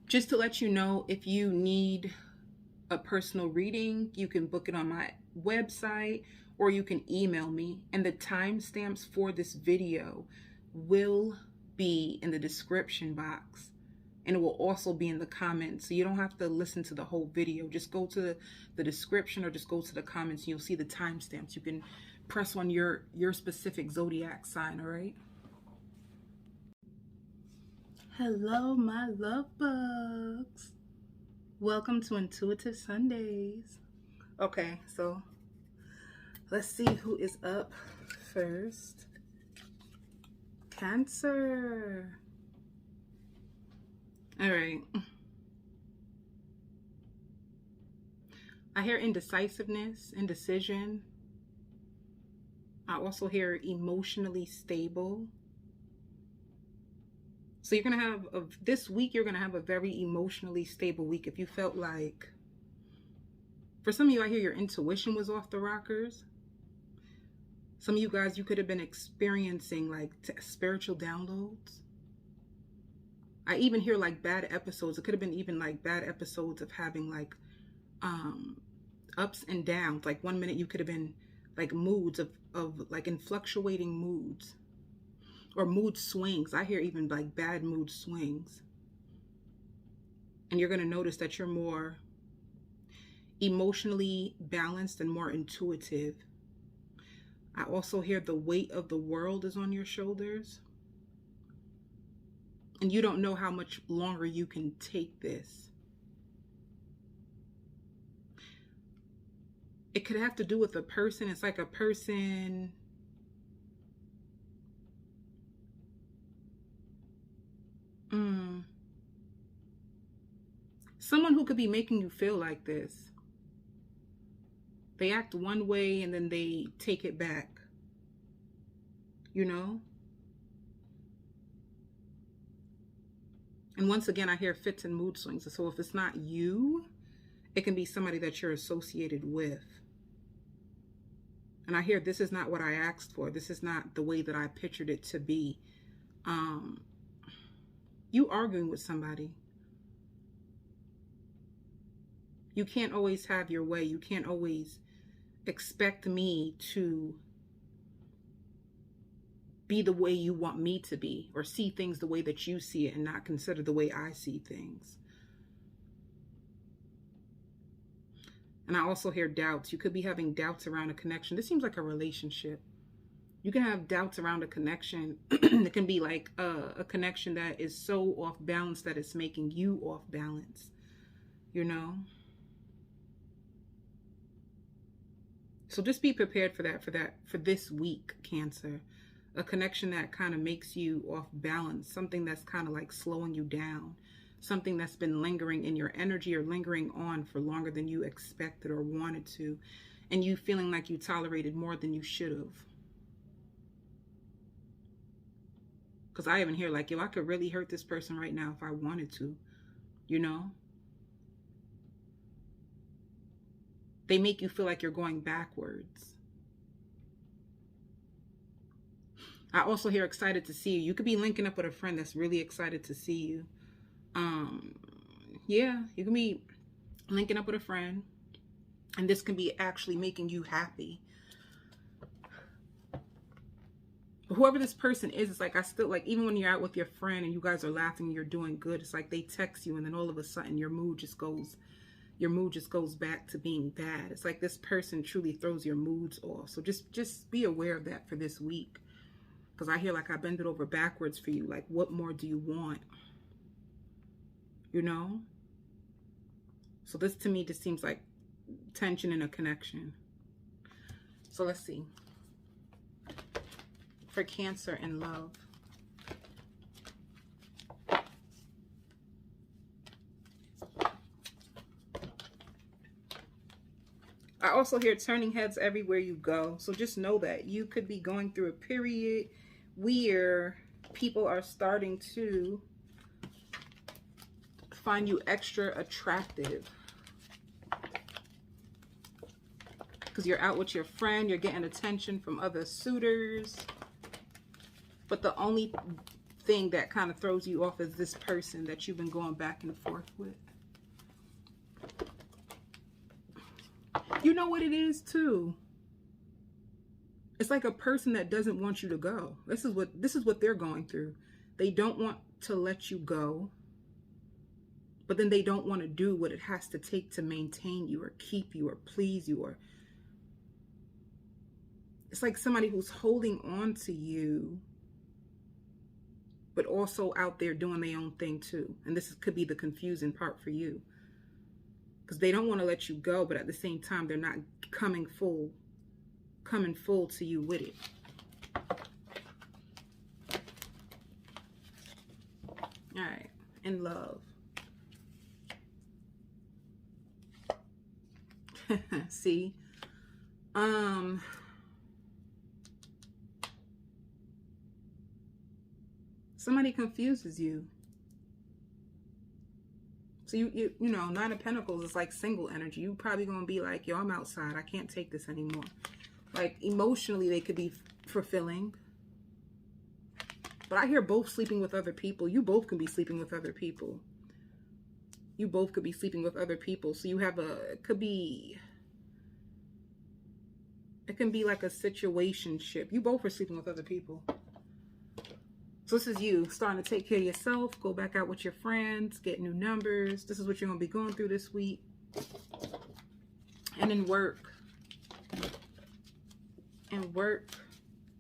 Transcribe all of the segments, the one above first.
Just to let you know, if you need a personal reading, you can book it on my website or you can email me. And the timestamps for this video will be in the description box. And it will also be in the comments. So you don't have to listen to the whole video. Just go to the description or just go to the comments and you'll see the timestamps. You can press on your specific zodiac sign, all right? Hello, my love bugs. Welcome to Intuitive Sundays. Okay, so let's see who is up first. Cancer. All right. I hear indecisiveness, indecision. I also hear emotionally stable. So you're going to have, this week, you're going to have a very emotionally stable week. If you felt like, for some of you, I hear your intuition was off the rockers. Some of you guys, you could have been experiencing like spiritual downloads. I even hear like bad episodes. It could have been even like bad episodes of having like ups and downs. Like one minute you could have been like moods of like in fluctuating moods or mood swings. I hear even like bad mood swings. And you're going to notice that you're more emotionally balanced and more intuitive. I also hear the weight of the world is on your shoulders. And you don't know how much longer you can take this. It could have to do with a person. It's like a person. Someone who could be making you feel like this. They act one way and then they take it back. You know? And once again, I hear fits and mood swings. So if it's not you, it can be somebody that you're associated with. And I hear this is not what I asked for. This is not the way that I pictured it to be. You arguing with somebody. You can't always have your way. You can't always expect me to be the way you want me to be, or see things the way that you see it and not consider the way I see things. And I also hear doubts. You could be having doubts around a connection. This seems like a relationship. You can have doubts around a connection. It can be like a connection that is so off balance that it's making you off balance, you know? So just be prepared for this week, Cancer. A connection that kind of makes you off balance, something that's kind of like slowing you down, something that's been lingering in your energy or lingering on for longer than you expected or wanted to, and you feeling like you tolerated more than you should have. Because I even hear like, yo, I could really hurt this person right now if I wanted to, you know? They make you feel like you're going backwards. I also hear excited to see you. You could be linking up with a friend that's really excited to see you. Yeah, you can be linking up with a friend, and this can be actually making you happy. Whoever this person is, it's like, I still like, even when you're out with your friend and you guys are laughing and you're doing good, it's like they text you and then all of a sudden your mood just goes back to being bad. It's like this person truly throws your moods off. So just be aware of that for this week. Because I hear like I bend it over backwards for you. Like, what more do you want? You know? So this to me just seems like tension in a connection. So let's see. For Cancer and love. I also hear turning heads everywhere you go. So just know that you could be going through a period where people are starting to find you extra attractive. Because you're out with your friend, you're getting attention from other suitors. But the only thing that kind of throws you off is this person that you've been going back and forth with. You know what it is too? It's like a person that doesn't want you to go. This is what they're going through. They don't want to let you go, but then they don't want to do what it has to take to maintain you or keep you or please you. Or it's like somebody who's holding on to you, but also out there doing their own thing too. And this could be the confusing part for you, because they don't want to let you go, but at the same time, they're not coming full to you with it. All right, in love. See, somebody confuses you. So you know, Nine of Pentacles is like single energy. You probably gonna be like, yo, I'm outside. I can't take this anymore. Like emotionally, they could be fulfilling. But I hear both sleeping with other people. You both can be sleeping with other people. You both could be sleeping with other people. So you have it can be like a situationship. You both are sleeping with other people. So this is you starting to take care of yourself, go back out with your friends, get new numbers. This is what you're going to be going through this week. And in work.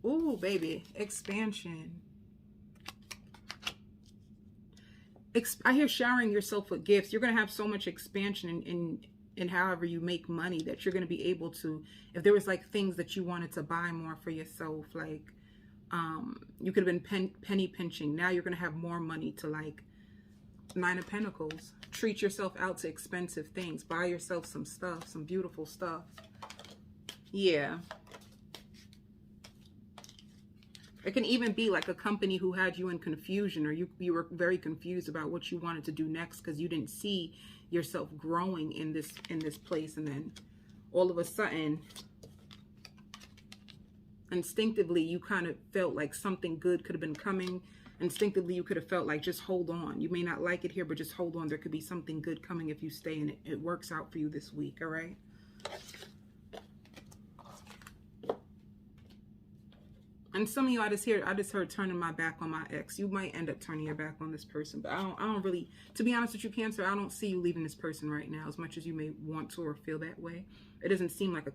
Ooh, baby, expansion. I hear showering yourself with gifts. You're going to have so much expansion in however you make money that you're going to be able to, if there was like things that you wanted to buy more for yourself, like you could have been penny pinching. Now you're going to have more money to, like, Nine of Pentacles. Treat yourself out to expensive things. Buy yourself some stuff, some beautiful stuff. Yeah. It can even be like a company who had you in confusion, or you were very confused about what you wanted to do next because you didn't see yourself growing in this place, and then all of a sudden, instinctively, you kind of felt like something good could have been coming. Instinctively, you could have felt like, just hold on. You may not like it here, but just hold on. There could be something good coming if you stay, and it works out for you this week, all right? And some of you, I just heard turning my back on my ex. You might end up turning your back on this person, but I don't really, to be honest with you, Cancer, I don't see you leaving this person right now, as much as you may want to or feel that way. It doesn't seem like a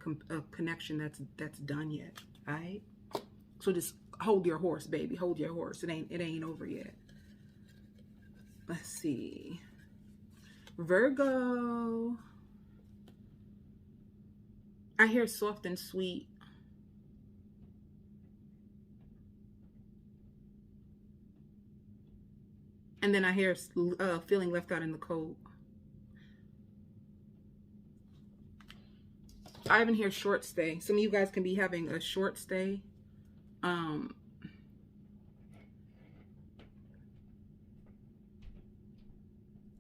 connection that's done yet, all right? So just hold your horse, baby. Hold your horse. It ain't over yet. Let's see. Virgo. I hear soft and sweet. And then I hear feeling left out in the cold. I even hear short stay. Some of you guys can be having a short stay.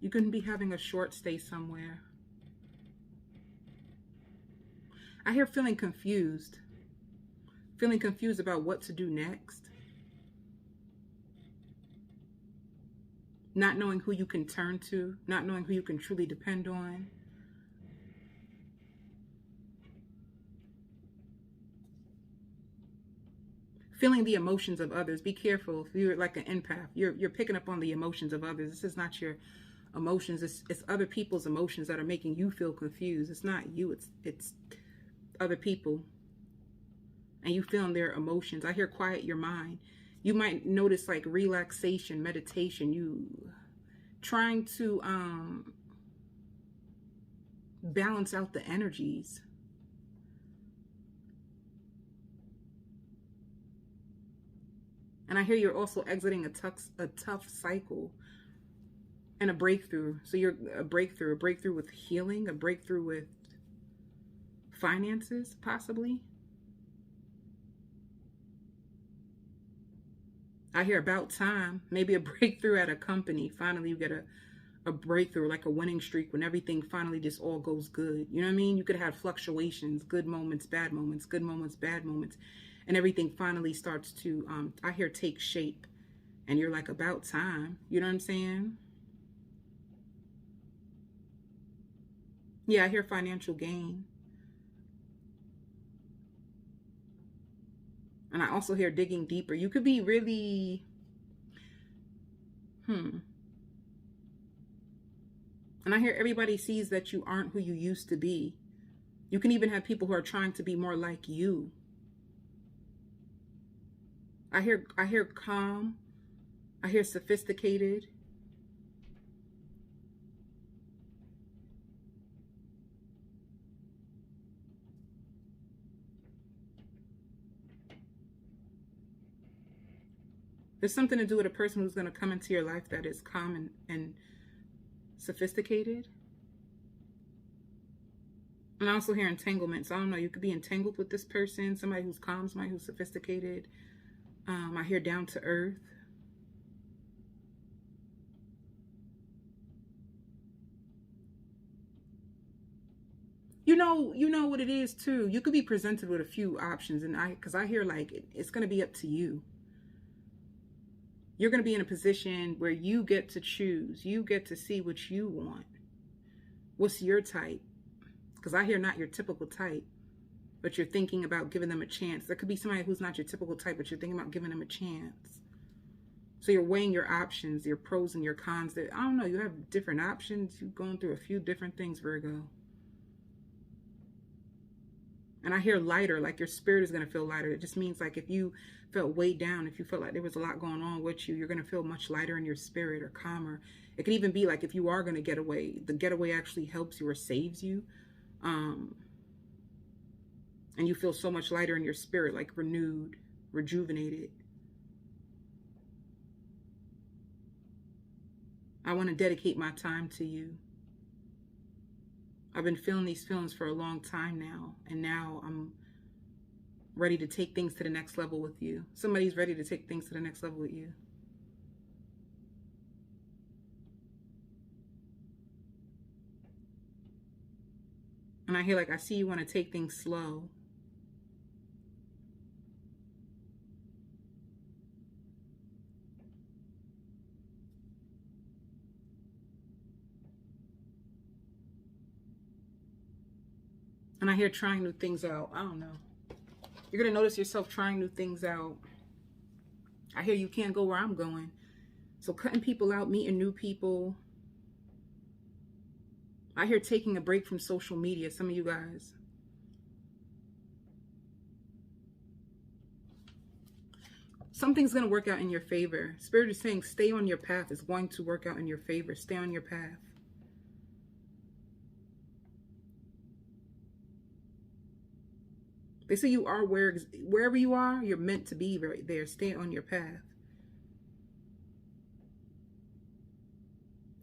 You can be having a short stay somewhere. I hear feeling confused. Feeling confused about what to do next. Not knowing who you can turn to. Not knowing who you can truly depend on. Feeling the emotions of others. Be careful. If you're like an empath, you're picking up on the emotions of others. This is not your emotions. It's other people's emotions that are making you feel confused. It's not you. It's other people. And you feeling their emotions. I hear quiet your mind. You might notice like relaxation, meditation. You trying to balance out the energies. And I hear you're also exiting a tough cycle and a breakthrough. So you're a breakthrough with healing, a breakthrough with finances, possibly. I hear about time, maybe a breakthrough at a company. Finally, you get a breakthrough, like a winning streak, when everything finally just all goes good. You know what I mean? You could have fluctuations, good moments, bad moments, good moments, bad moments. And everything finally starts to, I hear take shape. And you're like, about time. You know what I'm saying? Yeah, I hear financial gain. And I also hear digging deeper. You could be really, And I hear everybody sees that you aren't who you used to be. You can even have people who are trying to be more like you. I hear calm. I hear sophisticated. There's something to do with a person who's going to come into your life that is calm and sophisticated. And I also hear entanglement. So I don't know, you could be entangled with this person, somebody who's calm, somebody who's sophisticated. I hear down to earth. You know what it is too. You could be presented with a few options, and because I hear like it's going to be up to you. You're going to be in a position where you get to choose. You get to see what you want. What's your type? Because I hear not your typical type, but you're thinking about giving them a chance. There could be somebody who's not your typical type, but you're thinking about giving them a chance. So you're weighing your options, your pros and your cons. I don't know, you have different options. You're going through a few different things, Virgo. And I hear lighter, like your spirit is going to feel lighter. It just means like if you felt weighed down, if you felt like there was a lot going on with you, you're going to feel much lighter in your spirit or calmer. It could even be like if you are going to get away, the getaway actually helps you or saves you. And you feel so much lighter in your spirit, like renewed, rejuvenated. I want to dedicate my time to you. I've been feeling these feelings for a long time now, and now I'm ready to take things to the next level with you. Somebody's ready to take things to the next level with you. And I hear like, I see you want to take things slow. And I hear trying new things out. I don't know. You're going to notice yourself trying new things out. I hear you can't go where I'm going. So cutting people out, meeting new people. I hear taking a break from social media, some of you guys. Something's going to work out in your favor. Spirit is saying stay on your path. It's going to work out in your favor. Stay on your path. They say you are wherever you are, you're meant to be right there. Stay on your path.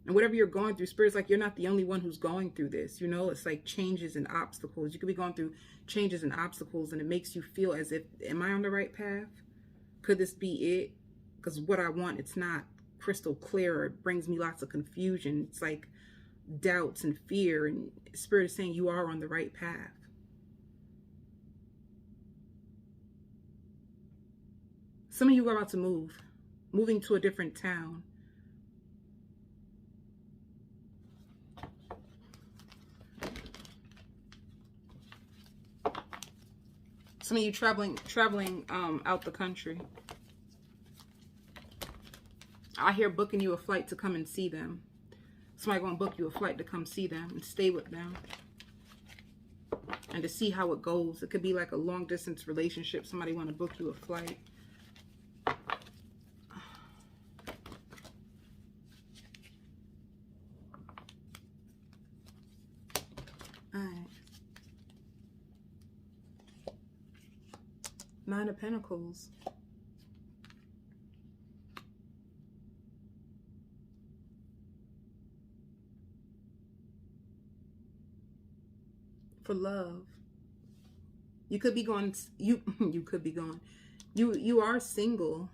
And whatever you're going through, Spirit's like you're not the only one who's going through this. You know, it's like changes and obstacles. You could be going through changes and obstacles, and it makes you feel as if, am I on the right path? Could this be it? Because what I want, it's not crystal clear. It brings me lots of confusion. It's like doubts and fear. And Spirit is saying you are on the right path. Some of you are about to move. Moving to a different town. Some of you traveling out the country. I hear booking you a flight to come and see them. Somebody going to book you a flight to come see them and stay with them. And to see how it goes. It could be like a long distance relationship. Somebody want to book you a flight. Nine of Pentacles. For love. You could be going, you could be going. You are single.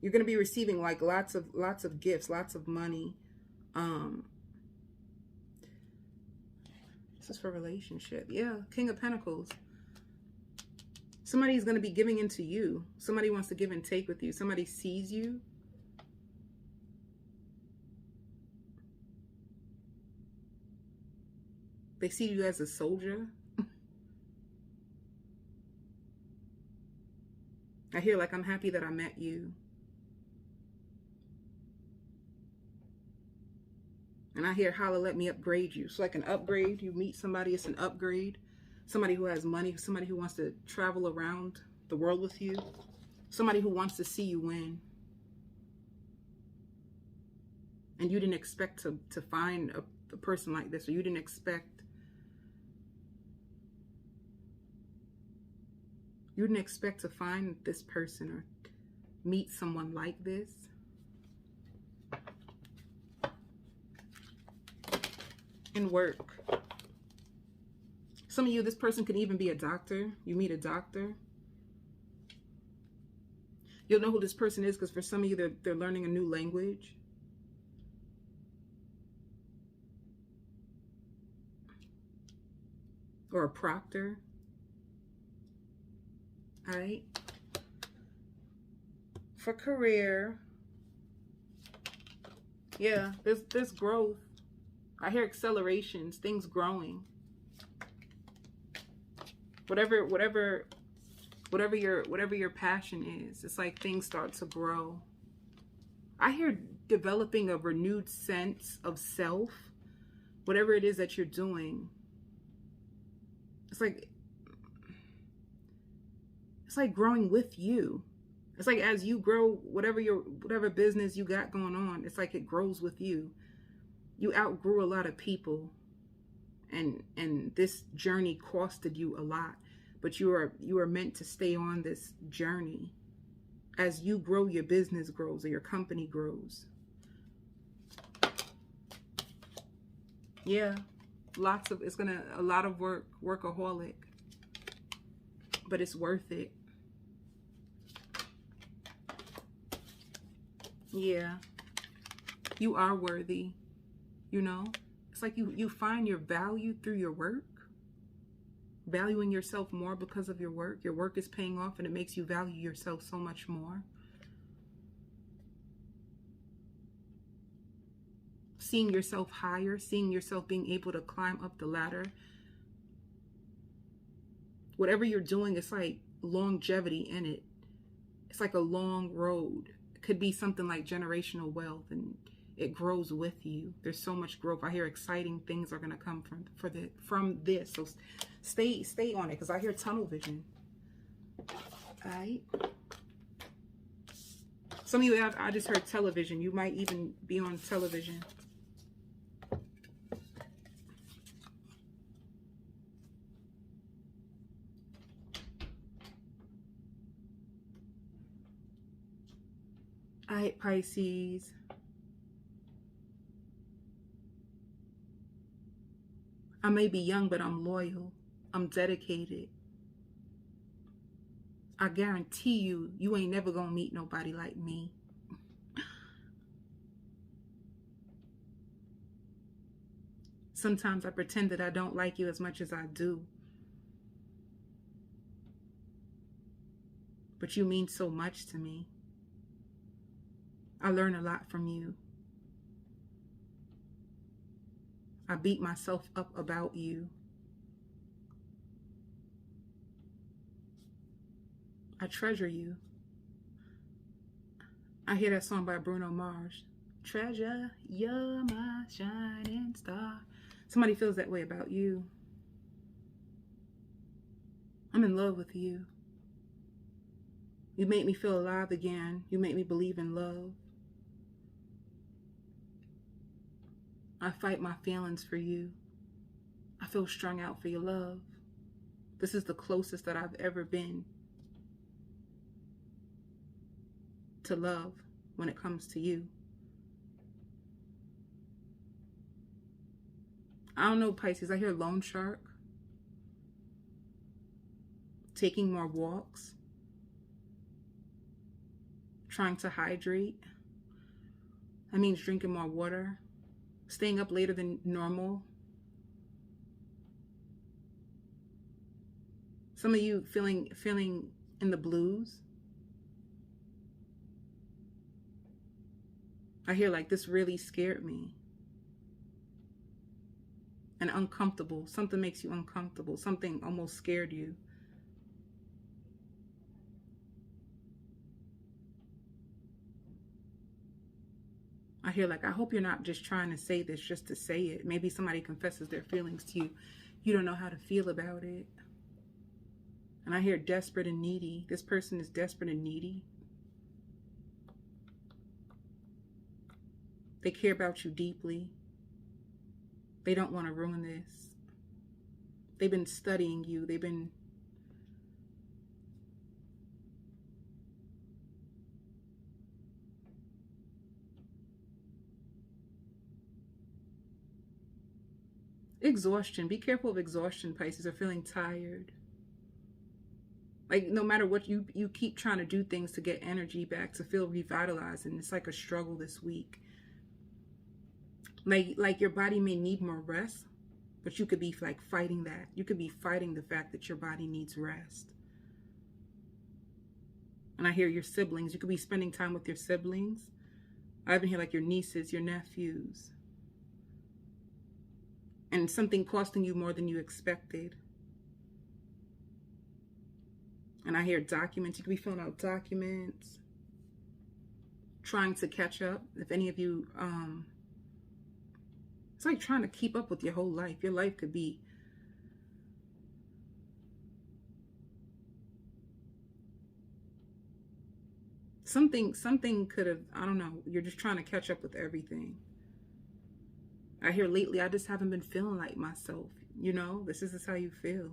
You're going to be receiving like lots of gifts, lots of money. This is for relationship. Yeah, King of Pentacles. Somebody's going to be giving into you. Somebody wants to give and take with you. Somebody sees you. They see you as a soldier. I hear like, I'm happy that I met you. And I hear, holla, let me upgrade you. So like an upgrade, you meet somebody, it's an upgrade. Somebody who has money, somebody who wants to travel around the world with you. Somebody who wants to see you win. And you didn't expect to find a person like this, or you didn't expect to find this person or meet someone like this. In work. Some of you, this person could even be a doctor. You meet a doctor. You'll know who this person is because for some of you, they're learning a new language. Or a proctor. All right. For career. Yeah, there's growth. I hear accelerations, things growing. Whatever your passion is, it's like things start to grow. I hear developing a renewed sense of self. Whatever it is that you're doing. It's like growing with you. It's like as you grow, whatever business you got going on, it's like it grows with you. You outgrew a lot of people, and this journey costed you a lot, but you are meant to stay on this journey. As you grow, your business grows or your company grows. Yeah, a lot of work, workaholic, but it's worth it. Yeah, you are worthy. You know, it's like you find your value through your work, valuing yourself more because of your work. Your work is paying off and it makes you value yourself so much more. Seeing yourself higher, seeing yourself being able to climb up the ladder. Whatever you're doing, it's like longevity in it. It's like a long road. It could be something like generational wealth, and it grows with you. There's so much growth. I hear exciting things are going to come from this. So stay on it, because I hear tunnel vision. All right. Some of you, I just heard television. You might even be on television. All right, Pisces. I may be young, but I'm loyal. I'm dedicated. I guarantee you, you ain't never gonna meet nobody like me. Sometimes I pretend that I don't like you as much as I do. But you mean so much to me. I learn a lot from you. I beat myself up about you. I treasure you. I hear that song by Bruno Mars. Treasure, you're my shining star. Somebody feels that way about you. I'm in love with you. You make me feel alive again. You make me believe in love. I fight my feelings for you. I feel strung out for your love. This is the closest that I've ever been to love when it comes to you. I don't know, Pisces. I hear loan shark. Taking more walks. Trying to hydrate. That means drinking more water. Staying up later than normal. Some of you feeling in the blues. I hear like, this really scared me. and uncomfortable. Something makes you uncomfortable. Something almost scared you. I hear like, I hope you're not just trying to say this just to say it. Maybe somebody confesses their feelings to you. You don't know how to feel about it. And I hear desperate and needy. This person is desperate and needy. They care about you deeply. They don't want to ruin this. They've been studying you. They've been... Exhaustion. Be careful of exhaustion, Pisces, or feeling tired. Like, no matter what, you keep trying to do things to get energy back, to feel revitalized, and it's like a struggle this week. Like your body may need more rest, but you could be like fighting that. You could be fighting the fact that your body needs rest. And I hear your siblings. You could be spending time with your siblings. I even hear like your nieces, your nephews. And something costing you more than you expected. And I hear documents. You could be filling out documents. Trying to catch up. If any of you... it's like trying to keep up with your whole life. Your life could be... Something could have... I don't know. You're just trying to catch up with everything. I hear lately, I just haven't been feeling like myself. You know, this is how you feel.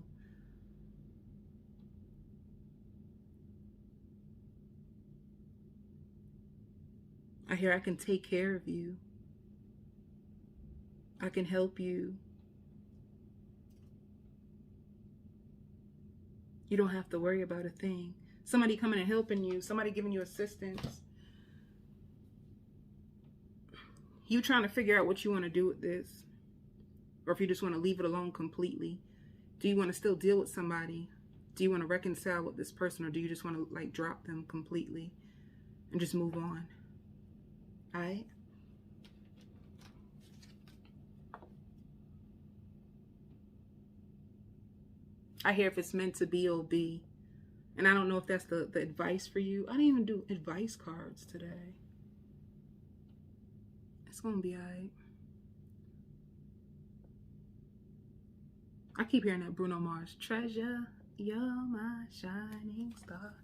I hear I can take care of you. I can help you. You don't have to worry about a thing. Somebody coming and helping you. Somebody giving you assistance. You trying to figure out what you want to do with this. Or if you just want to leave it alone completely. Do you want to still deal with somebody? Do you want to reconcile with this person? Or do you just want to like drop them completely and just move on? Alright? I hear if it's meant to be, it'll be. And I don't know if that's the advice for you. I didn't even do advice cards today. It's going to be alright. I keep hearing that Bruno Mars. Treasure, you're my shining star.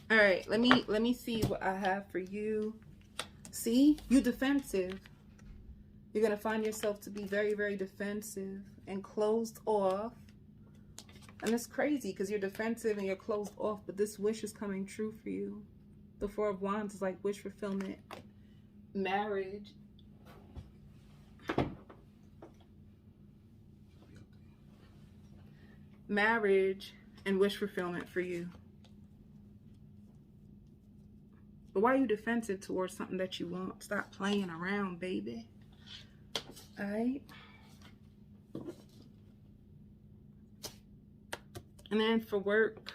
All right, let me see what I have for you. See, you defensive. You're gonna find yourself to be very, very defensive and closed off. And it's crazy because you're defensive and you're closed off, but this wish is coming true for you. The Four of Wands is like wish fulfillment, marriage. Marriage and wish fulfillment for you. But why are you defensive towards something that you want? Stop playing around, baby. Alright? And then for work,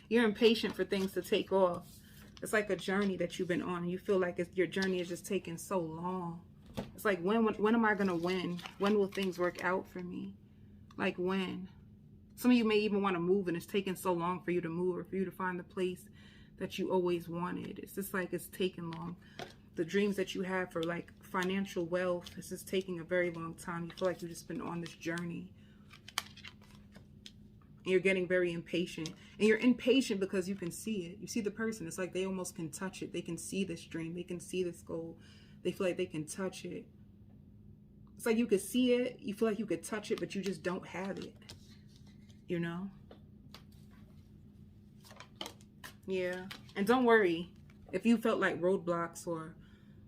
you're impatient for things to take off. It's like a journey that you've been on. You feel like your journey is just taking so long. It's like, when am I going to win? When will things work out for me? Like, when? Some of you may even want to move, and it's taking so long for you to move or for you to find the place that you always wanted. It's just like it's taking long. The dreams that you have for like financial wealth, it's just taking a very long time. You feel like you've just been on this journey. And you're getting very impatient. And you're impatient because you can see it. You see the person. It's like they almost can touch it. They can see this dream. They can see this goal. They feel like they can touch it. It's like you could see it. You feel like you could touch it, but you just don't have it. You know? Yeah. And don't worry if you felt like roadblocks or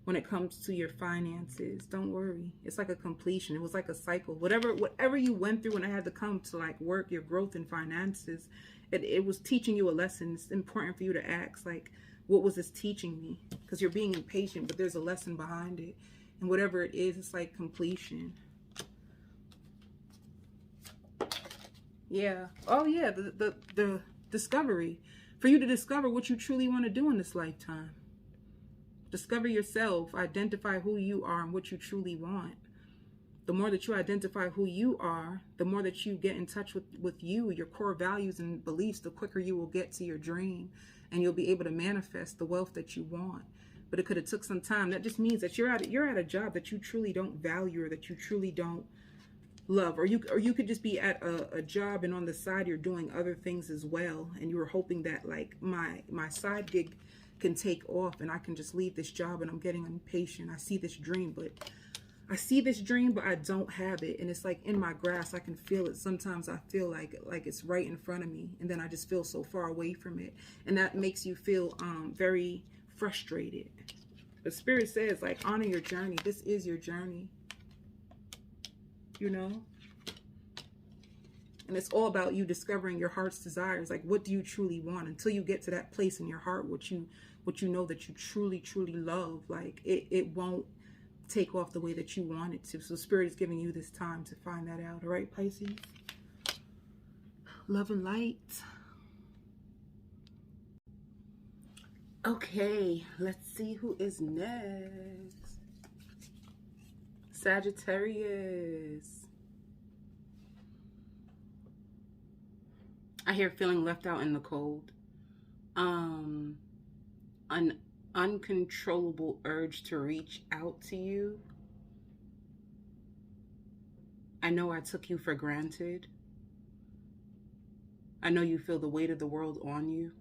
when it comes to your finances. Don't worry. It's like a completion. It was like a cycle. Whatever you went through when it had to come to like work, your growth in finances, it was teaching you a lesson. It's important for you to ask, like, what was this teaching me? Because you're being impatient, but there's a lesson behind it. And whatever it is, it's like completion. Yeah. Oh yeah, the discovery. For you to discover what you truly want to do in this lifetime. Discover yourself, identify who you are and what you truly want. The more that you identify who you are, the more that you get in touch with you, your core values and beliefs, the quicker you will get to your dream, and you'll be able to manifest the wealth that you want. But it could have took some time. That just means that you're at a job that you truly don't value, or that you truly don't love, or you could just be at a job and on the side you're doing other things as well, and you were hoping that like my side gig can take off and I can just leave this job, and I'm getting impatient. I see this dream, but I don't have it, and it's like in my grasp. I can feel it. Sometimes I feel like it's right in front of me, and then I just feel so far away from it, and that makes you feel very frustrated. The Spirit says, like, honor your journey. This is your journey, you know, and it's all about you discovering your heart's desires. Like, what do you truly want? Until you get to that place in your heart, what you know that you truly love, like it won't take off the way that you want it to. So Spirit is giving you this time to find that out. All right, Pisces? Love and light. Okay, let's see who is next. Sagittarius. I hear feeling left out in the cold. An uncontrollable urge to reach out to you. I know I took you for granted. I know you feel the weight of the world on you.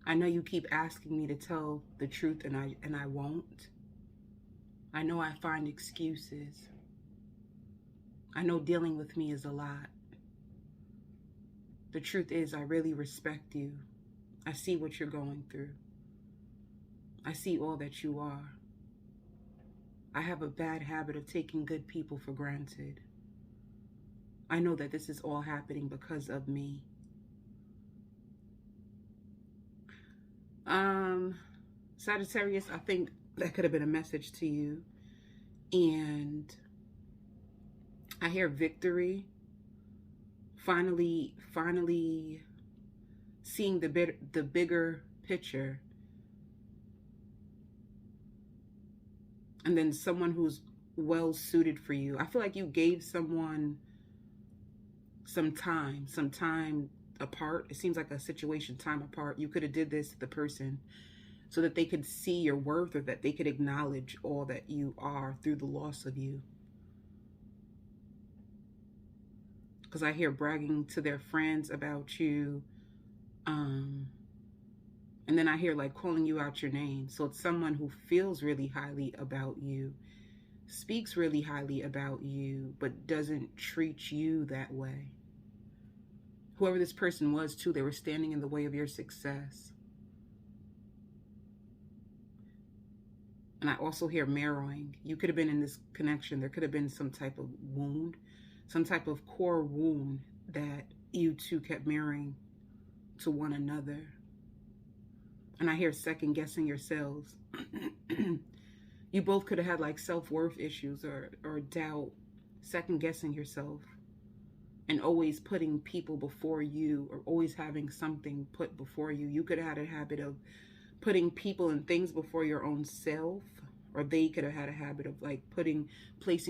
I know you keep asking me to tell the truth, and I won't. I know I find excuses. I know dealing with me is a lot. The truth is, I really respect you. I see what you're going through. I see all that you are. I have a bad habit of taking good people for granted. I know that this is all happening because of me. Sagittarius, I think that could have been a message to you. And I hear victory. Finally seeing the bigger picture. And then someone who's well suited for you. I feel like you gave someone some time apart. It seems like a situation, time apart. You could have did this to the person so that they could see your worth, or that they could acknowledge all that you are through the loss of you. Because I hear bragging to their friends about you. And then I hear like calling you out your name. So it's someone who feels really highly about you, speaks really highly about you, but doesn't treat you that way. Whoever this person was too, they were standing in the way of your success. And I also hear mirroring. You could have been in this connection. There could have been some type of wound, some type of core wound that you two kept mirroring to one another. And I hear second guessing yourselves. You both could have had like self-worth issues or doubt, second guessing yourself, and always putting people before you, or always having something put before you. You could have had a habit of putting people and things before your own self, or they could have had a habit of like placing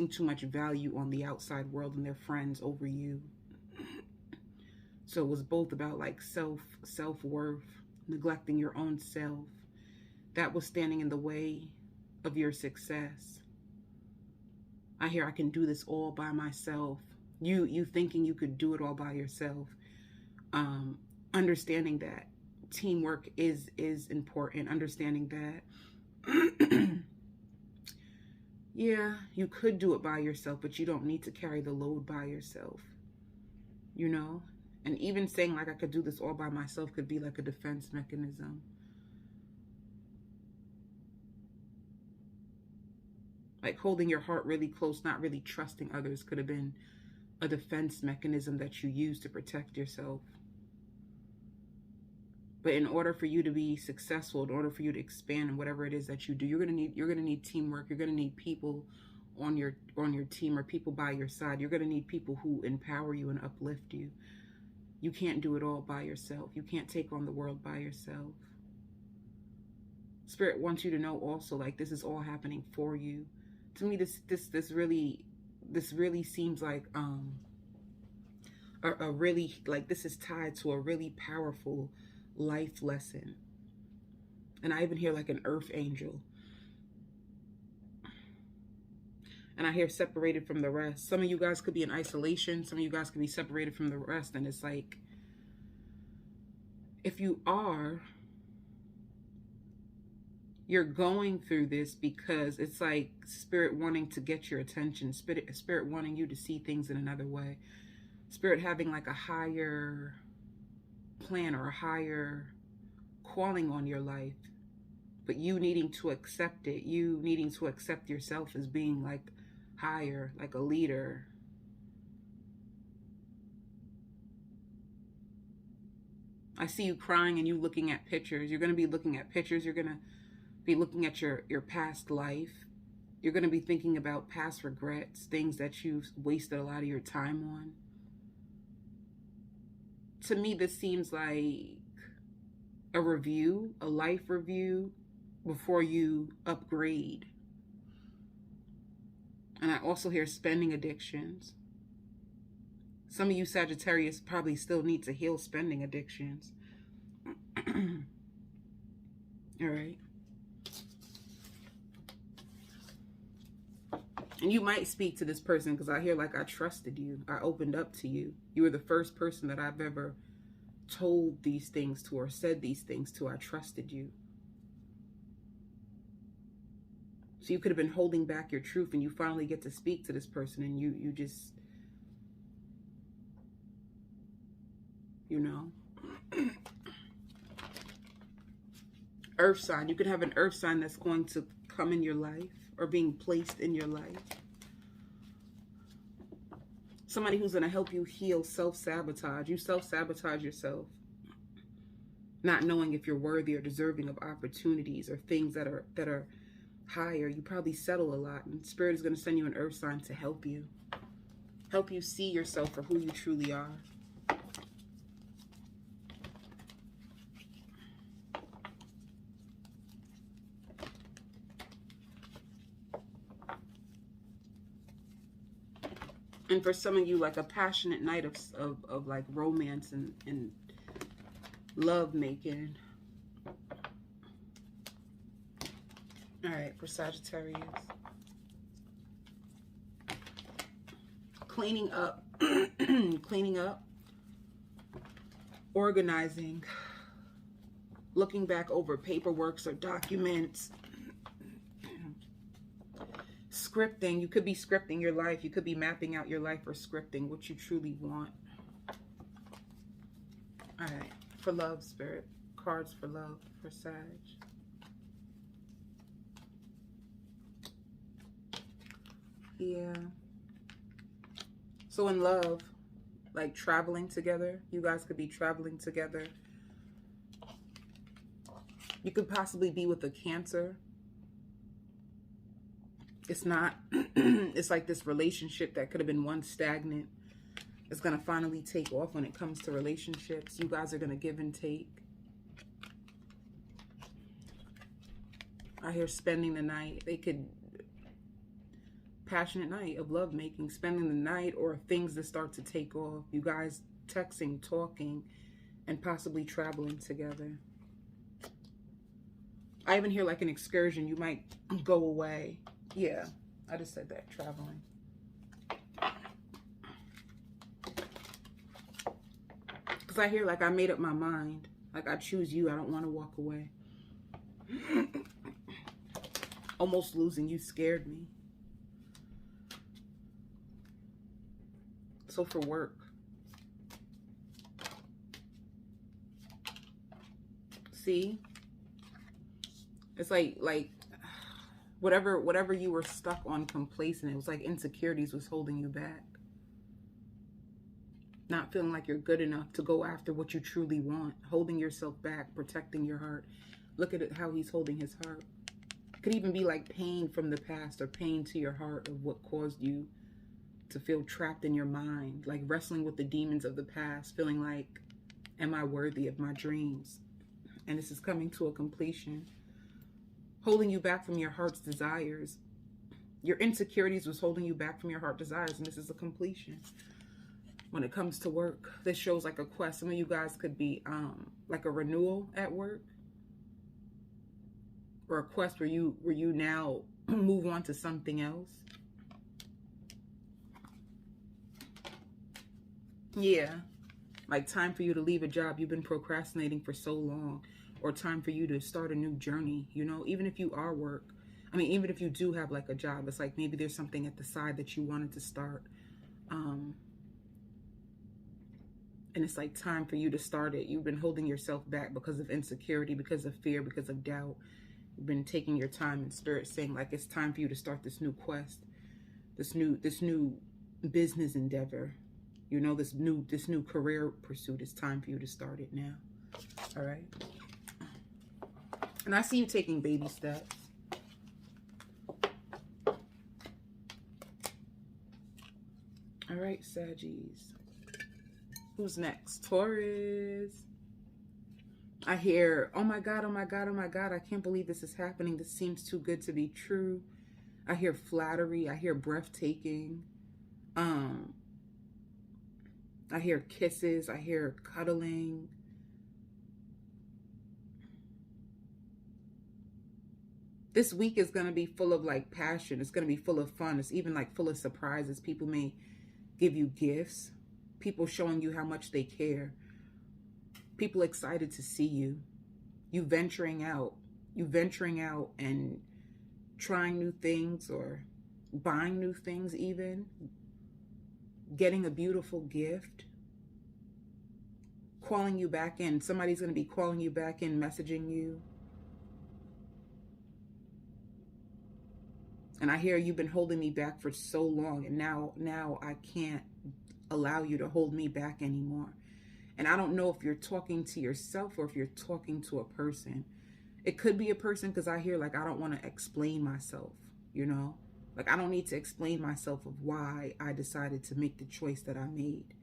too much value on the outside world and their friends over you. So it was both about like self-worth, neglecting your own self. That was standing in the way of your success. I hear I can do this all by myself. You thinking you could do it all by yourself. Understanding that teamwork is important. Understanding that yeah, you could do it by yourself, but you don't need to carry the load by yourself, you know. And even saying like I could do this all by myself could be like a defense mechanism. Like holding your heart really close, not really trusting others could have been a defense mechanism that you use to protect yourself. But in order for you to be successful, in order for you to expand in whatever it is that you do, you're gonna need teamwork. You're gonna need people on your team, or people by your side. You're gonna need people who empower you and uplift you. You can't do it all by yourself. You can't take on the world by yourself. Spirit wants you to know also, like, this is all happening for you. To me, this really seems like a really, like, this is tied to a really powerful life lesson. And I even hear like an earth angel. And I hear separated from the rest. Some of you guys could be in isolation. Some of you guys could be separated from the rest. And it's like, if you are, you're going through this because it's like Spirit wanting to get your attention. Spirit wanting you to see things in another way. Spirit having like a higher plan or a higher calling on your life. But you needing to accept it. You needing to accept yourself as being like higher, like a leader. I see you crying and you looking at pictures. You're going to be looking at pictures. You're going to be looking at your past life. You're going to be thinking about past regrets, things that you've wasted a lot of your time on. To me, this seems like a review, a life review before you upgrade. And I also hear spending addictions. Some of you Sagittarius probably still need to heal spending addictions. All right. And you might speak to this person because I hear like I trusted you. I opened up to you. You were the first person that I've ever told these things to or said these things to. I trusted you. So you could have been holding back your truth and you finally get to speak to this person and you just, you know. Earth sign. You could have an earth sign that's going to come in your life or being placed in your life. Somebody who's going to help you heal self-sabotage. You self-sabotage yourself, not knowing if you're worthy or deserving of opportunities or things that are higher. You probably settle a lot, and Spirit is going to send you an earth sign to help you see yourself for who you truly are. And for some of you, like a passionate night of like romance and love making. All right, for Sagittarius. Cleaning up. Cleaning up. Organizing. Looking back over paperwork or documents. Scripting. You could be scripting your life. You could be mapping out your life or scripting what you truly want. All right. For love, Spirit. Cards for love for Sag. Yeah. So in love, like traveling together. You guys could be traveling together. You could possibly be with a Cancer. It's not, it's like this relationship that could have been once stagnant. It's going to finally take off when it comes to relationships. You guys are going to give and take. I hear spending the night. They could, passionate night of lovemaking, spending the night, or things that start to take off. You guys texting, talking, and possibly traveling together. I even hear like an excursion. You might go away. Yeah, I just said that, traveling. Because I hear like I made up my mind. Like I choose you. I don't want to walk away. Almost losing you scared me. So for work. See? It's like Whatever you were stuck on complacent, it was like insecurities was holding you back. Not feeling like you're good enough to go after what you truly want. Holding yourself back, protecting your heart. Look at it, how he's holding his heart. Could even be like pain from the past, or pain to your heart of what caused you to feel trapped in your mind. Like wrestling with the demons of the past, feeling like, am I worthy of my dreams? And this is coming to a completion. Holding you back from your heart's desires. Your insecurities was holding you back from your heart desires, and this is a completion. When it comes to work, this shows like a quest. Some of you guys could be like a renewal at work, or a quest where you now move on to something else. Yeah, like time for you to leave a job you've been procrastinating for so long, or time for you to start a new journey. You know, even if you are even if you do have like a job, it's like maybe there's something at the side that you wanted to start. And it's like time for you to start it. You've been holding yourself back because of insecurity, because of fear, because of doubt. You've been taking your time, and Spirit saying like it's time for you to start this new quest, this new business endeavor. You know, this new career pursuit. It's time for you to start it now. All right. And I see you taking baby steps. All right, Saggies. Who's next? Taurus. I hear, oh my God, oh my God, oh my God, I can't believe this is happening. This seems too good to be true. I hear flattery. I hear breathtaking. I hear kisses. I hear cuddling. This week is going to be full of like passion. It's going to be full of fun. It's even like full of surprises. People may give you gifts. People showing you how much they care. People excited to see you. You venturing out and trying new things, or buying new things even. Getting a beautiful gift. Calling you back in. Somebody's going to be calling you back in, messaging you. And I hear, you've been holding me back for so long, and now I can't allow you to hold me back anymore. And I don't know if you're talking to yourself or if you're talking to a person. It could be a person, because I hear like, I don't want to explain myself, you know? Like, I don't need to explain myself of why I decided to make the choice that I made.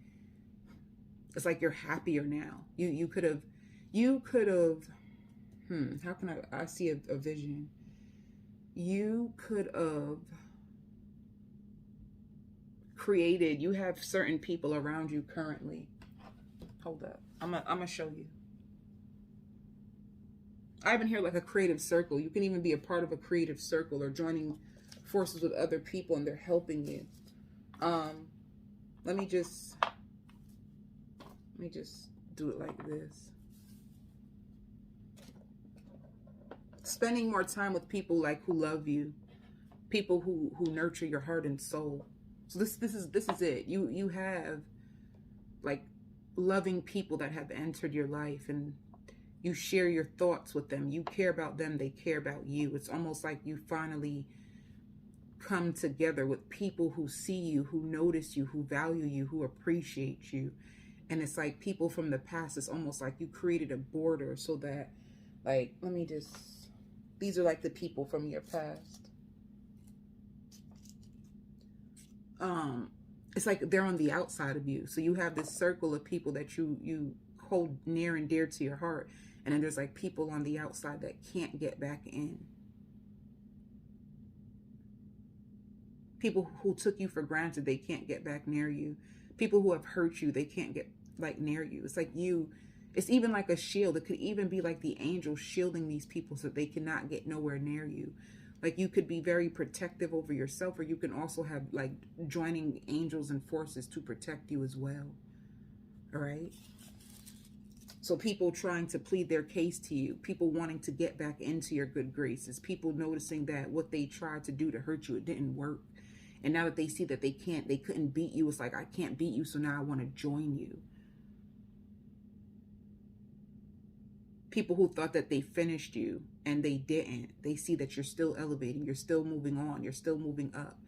It's like you're happier now. You could have, how can I see a vision. You could have created, you have certain people around you currently. Hold up. I'm gonna show you. I even hear like a creative circle. You can even be a part of a creative circle, or joining forces with other people, and they're helping you. Let me just do it like this. Spending more time with people like who love you, people who nurture your heart and soul. So this is it. You have like loving people that have entered your life, and you share your thoughts with them. You care about them, they care about you. It's almost like you finally come together with people who see you, who notice you, who value you, who appreciate you. And it's like people from the past. It's almost like you created a border so that, like, these are like the people from your past. It's like they're on the outside of you. So you have this circle of people that you hold near and dear to your heart. And then there's like people on the outside that can't get back in. People who took you for granted, they can't get back near you. People who have hurt you, they can't get like near you. It's like it's even like a shield. It could even be like the angels shielding these people so they cannot get nowhere near you. Like you could be very protective over yourself, or you can also have like joining angels and forces to protect you as well. All right. So people trying to plead their case to you, people wanting to get back into your good graces, people noticing that what they tried to do to hurt you, it didn't work. And now that they see that they couldn't beat you, it's like, I can't beat you, so now I want to join you. People who thought that they finished you and they didn't. They see that you're still elevating. You're still moving on. You're still moving up.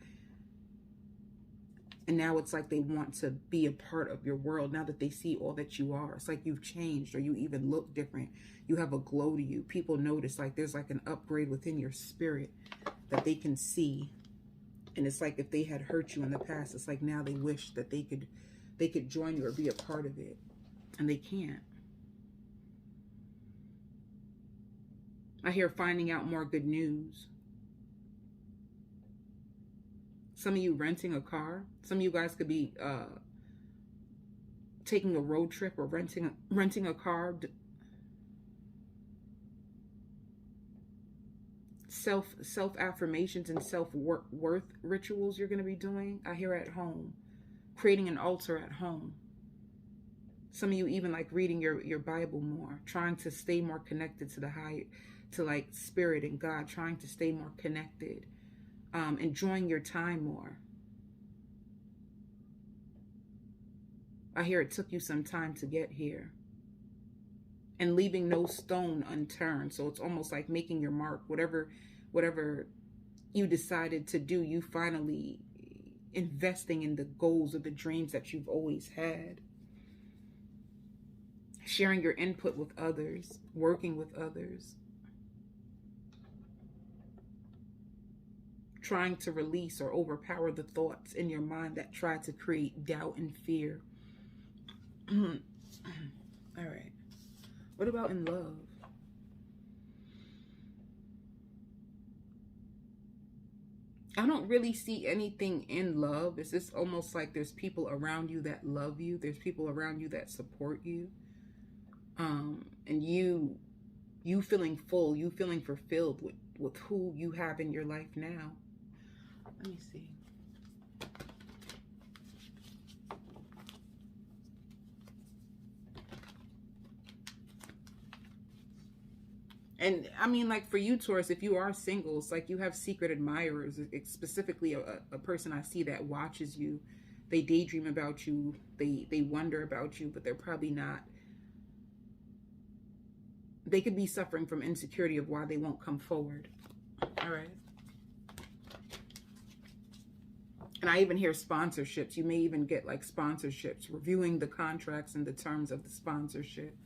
And now it's like they want to be a part of your world now that they see all that you are. It's like you've changed, or you even look different. You have a glow to you. People notice like there's like an upgrade within your spirit that they can see. And it's like if they had hurt you in the past, it's like now they wish that they could join you or be a part of it. And they can't. I hear finding out more good news. Some of you renting a car. Some of you guys could be taking a road trip or renting a car. Self affirmations and self-worth rituals you're going to be doing. I hear at home. Creating an altar at home. Some of you even like reading your Bible more. Trying to stay more connected to the higher, to like spirit and God. Trying to stay more connected. Enjoying your time more. I hear it took you some time to get here. And leaving no stone unturned. So it's almost like making your mark. Whatever you decided to do, you finally investing in the goals or the dreams that you've always had. Sharing your input with others. Working with others. Trying to release or overpower the thoughts in your mind that try to create doubt and fear. All right. What about in love? I don't really see anything in love. It's just almost like there's people around you that love you. There's people around you that support you. And you feeling full, you feeling fulfilled with who you have in your life now. Let me see. And I mean, like for you, Taurus, if you are single, it's like you have secret admirers. It's specifically a person I see that watches you. They daydream about you. They wonder about you, but they're probably not. They could be suffering from insecurity of why they won't come forward. All right. And I even hear sponsorships. You may even get like sponsorships, reviewing the contracts and the terms of the sponsorship.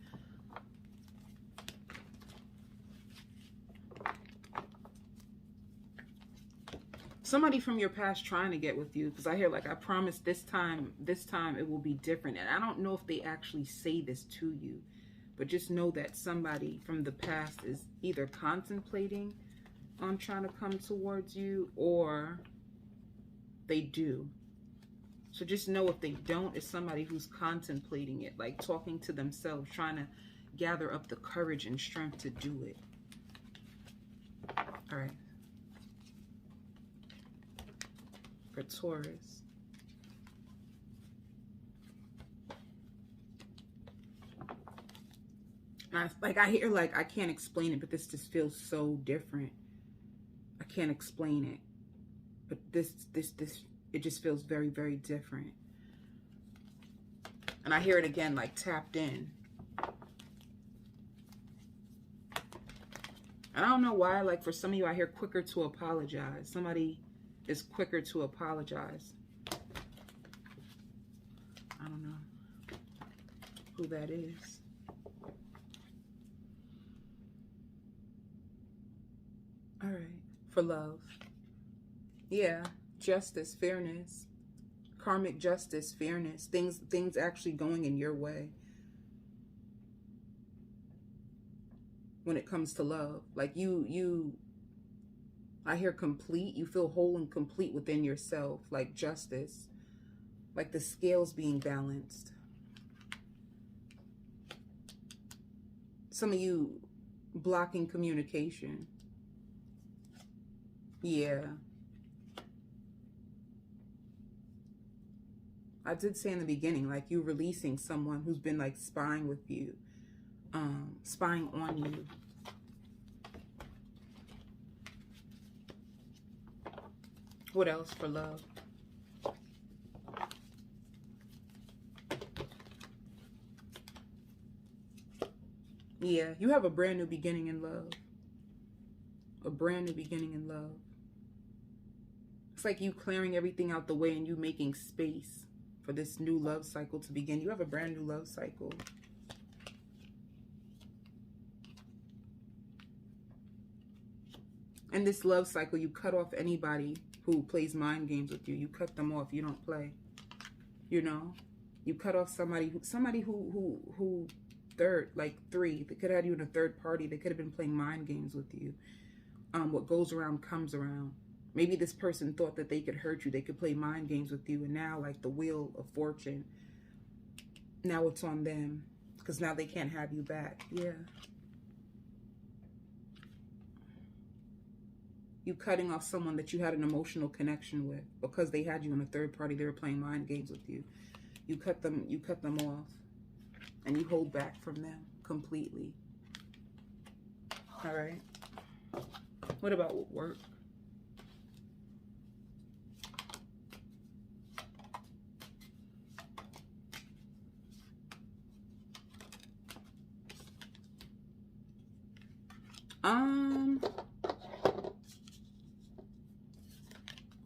Somebody from your past trying to get with you, because I hear like, I promise this time it will be different. And I don't know if they actually say this to you, but just know that somebody from the past is either contemplating on trying to come towards you, or they do. So just know if they don't, it's somebody who's contemplating it, like talking to themselves, trying to gather up the courage and strength to do it. All right. For Taurus. And I hear like, I can't explain it, but this just feels so different. I can't explain it. But this, it just feels very, very different. And I hear it again, like tapped in. And I don't know why, like for some of you, I hear quicker to apologize. Somebody is quicker to apologize. I don't know who that is. All right, for love. Yeah, justice, fairness, karmic justice, fairness, things actually going in your way. When it comes to love, like I hear complete, you feel whole and complete within yourself, like justice, like the scales being balanced. Some of you blocking communication. Yeah. I did say in the beginning, like you releasing someone who's been like spying with you, spying on you. What else for love? Yeah, you have a brand new beginning in love. A brand new beginning in love. It's like you clearing everything out the way and you making space for this new love cycle to begin. You have a brand new love cycle. In this love cycle, you cut off anybody who plays mind games with you. You cut them off. You don't play. You know? You cut off somebody who third, like three. They could have had you in a third party. They could have been playing mind games with you. What goes around comes around. Maybe this person thought that they could hurt you. They could play mind games with you. And now, like the wheel of fortune, now it's on them. Because now they can't have you back. Yeah. You cutting off someone that you had an emotional connection with. Because they had you in a third party. They were playing mind games with you. You cut them off. And you hold back from them completely. All right. What about work?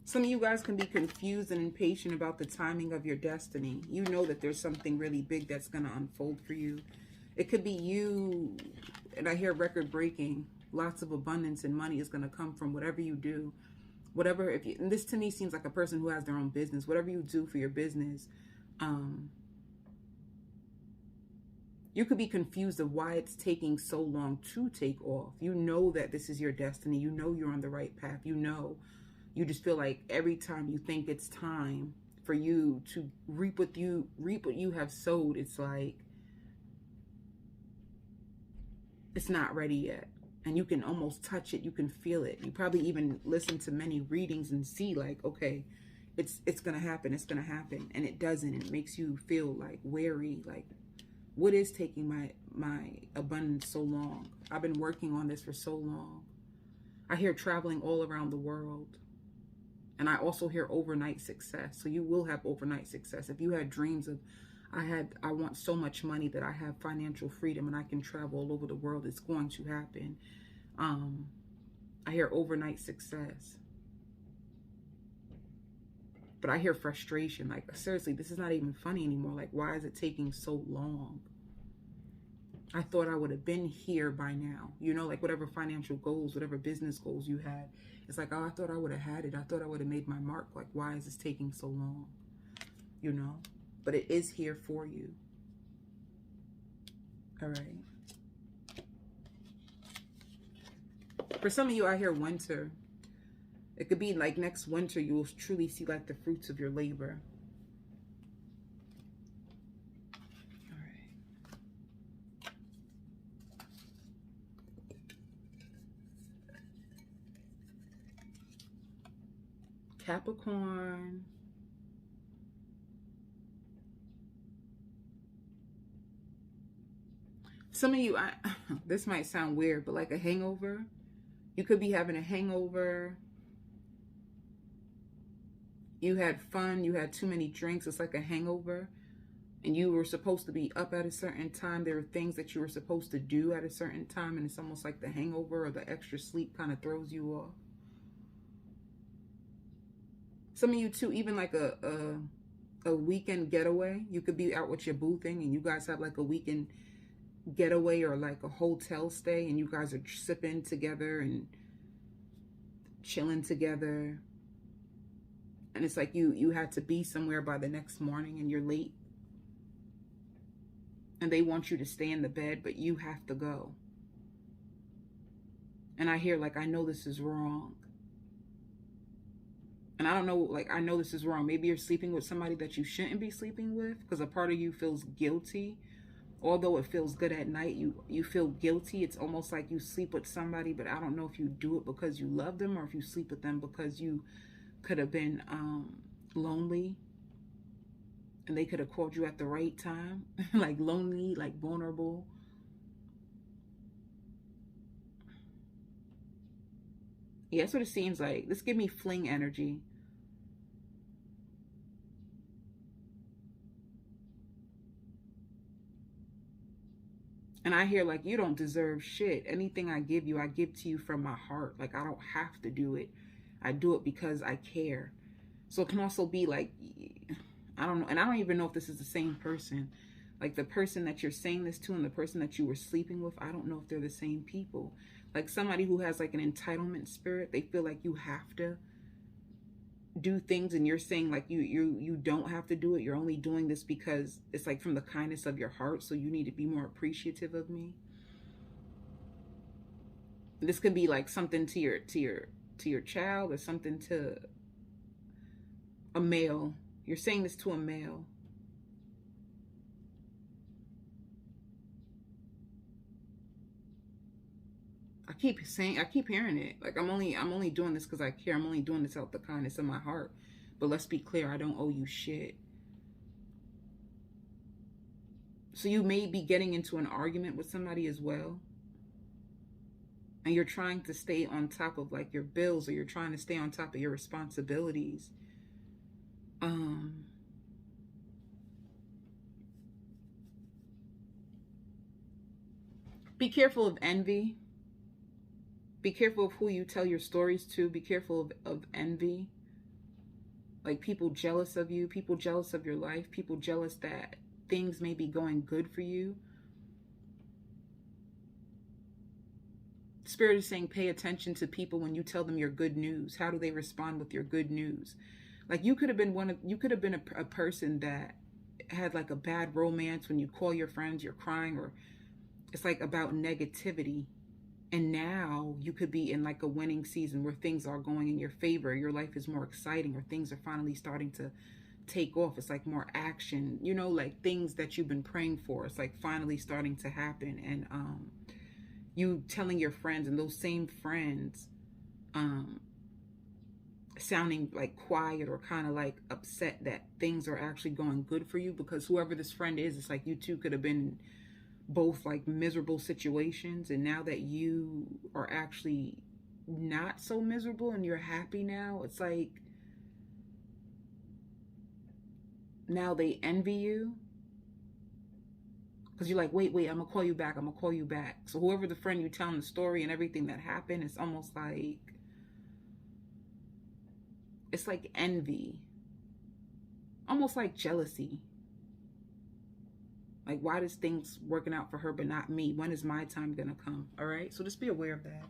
Some of you guys can be confused and impatient about the timing of your destiny. You know that there's something really big that's going to unfold for you. It could be you, and I hear record breaking. Lots of abundance and money is going to come from whatever you do. Whatever, and this to me seems like a person who has their own business. Whatever you do for your business, you could be confused of why it's taking so long to take off. You know that this is your destiny. You know you're on the right path. You know. You just feel like every time you think it's time for you to reap what you have sowed, it's like it's not ready yet. And you can almost touch it. You can feel it. You probably even listen to many readings and see like, okay, it's going to happen. It's going to happen. And it doesn't. It makes you feel like wary, like what is taking my abundance so long? I've been working on this for so long. I hear traveling all around the world. And I also hear overnight success. So you will have overnight success. If you had dreams of, I want so much money that I have financial freedom and I can travel all over the world, it's going to happen. I hear overnight success. But I hear frustration. Like, seriously, this is not even funny anymore. Like, why is it taking so long? I thought I would have been here by now. You know, like whatever financial goals, whatever business goals you had. It's like, oh, I thought I would have had it. I thought I would have made my mark. Like, why is this taking so long? You know, but it is here for you. All right. For some of you, I hear winter. It could be like next winter, you will truly see like the fruits of your labor. Capricorn. Some of you, this might sound weird, but like a hangover. You could be having a hangover. You had fun. You had too many drinks. It's like a hangover. And you were supposed to be up at a certain time. There were things that you were supposed to do at a certain time. And it's almost like the hangover or the extra sleep kind of throws you off. Some of you too, even like a weekend getaway. You could be out with your boo thing and you guys have like a weekend getaway or like a hotel stay and you guys are sipping together and chilling together. And it's like you had to be somewhere by the next morning and you're late. And they want you to stay in the bed, but you have to go. And I hear like, I know this is wrong. And I don't know, like, I know this is wrong. Maybe you're sleeping with somebody that you shouldn't be sleeping with because a part of you feels guilty. Although it feels good at night, you feel guilty. It's almost like you sleep with somebody, but I don't know if you do it because you love them or if you sleep with them because you could have been lonely and they could have called you at the right time. Like lonely, like vulnerable. Yeah, that's what it seems like. This give me fling energy. And I hear like, you don't deserve shit. Anything I give you, I give to you from my heart. Like, I don't have to do it. I do it because I care. So it can also be like, I don't know. And I don't even know if this is the same person. Like the person that you're saying this to and the person that you were sleeping with, I don't know if they're the same people. Like somebody who has like an entitlement spirit, they feel like you have to do things, and you're saying like you don't have to do it. You're only doing this because it's like from the kindness of your heart, so you need to be more appreciative of me. This could be like something to your child, or something to a male. You're saying this to a male. I keep hearing it. Like I'm only doing this because I care. I'm only doing this out the kindness of my heart. But let's be clear, I don't owe you shit. So you may be getting into an argument with somebody as well. And you're trying to stay on top of like your bills, or you're trying to stay on top of your responsibilities. Be careful of envy. Be careful of who you tell your stories to. Be careful of envy. Like people jealous of you, people jealous of your life, people jealous that things may be going good for you. Spirit is saying pay attention to people when you tell them your good news. How do they respond with your good news? Like you could have been a person that had like a bad romance. When you call your friends, you're crying, or it's like about negativity. And now you could be in like a winning season where things are going in your favor. Your life is more exciting, or things are finally starting to take off. It's like more action, you know, like things that you've been praying for. It's like finally starting to happen. And you telling your friends, and those same friends sounding like quiet or kind of like upset that things are actually going good for you, because whoever this friend is, it's like you two could have been both like miserable situations, and now that you are actually not so miserable and you're happy now, it's like now they envy you, because you're like, wait, I'm gonna call you back, I'm gonna call you back. So whoever the friend you telling the story and everything that happened, it's almost like, it's like envy, almost like jealousy. Like, why does things working out for her but not me? When is my time gonna come? All right, so just be aware of that.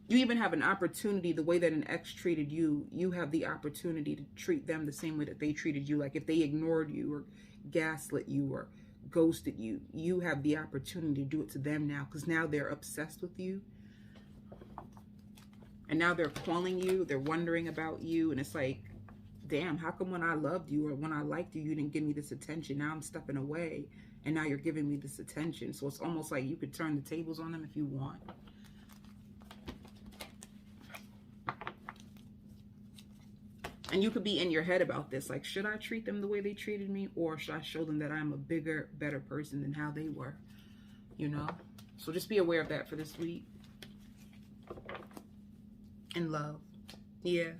You even have an opportunity, the way that an ex treated you, you have the opportunity to treat them the same way that they treated you. Like if they ignored you or gaslit you or ghosted you, you have the opportunity to do it to them now, because now they're obsessed with you. And now they're calling you, they're wondering about you, and it's like, damn, how come when I loved you or when I liked you, you didn't give me this attention? Now I'm stepping away, and now you're giving me this attention. So it's almost like you could turn the tables on them if you want. And you could be in your head about this. Like, should I treat them the way they treated me? Or should I show them that I'm a bigger, better person than how they were? You know? So just be aware of that for this week. And love. Yeah.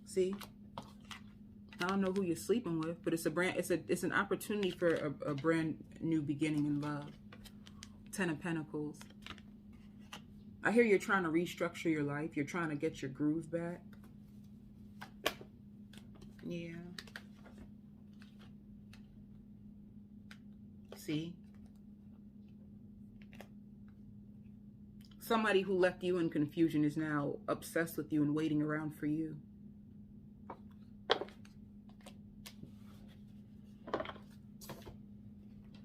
See? I don't know who you're sleeping with, but it's an opportunity for a brand new beginning in love. 10 of Pentacles. I hear you're trying to restructure your life. You're trying to get your groove back. Yeah. See? Somebody who left you in confusion is now obsessed with you and waiting around for you.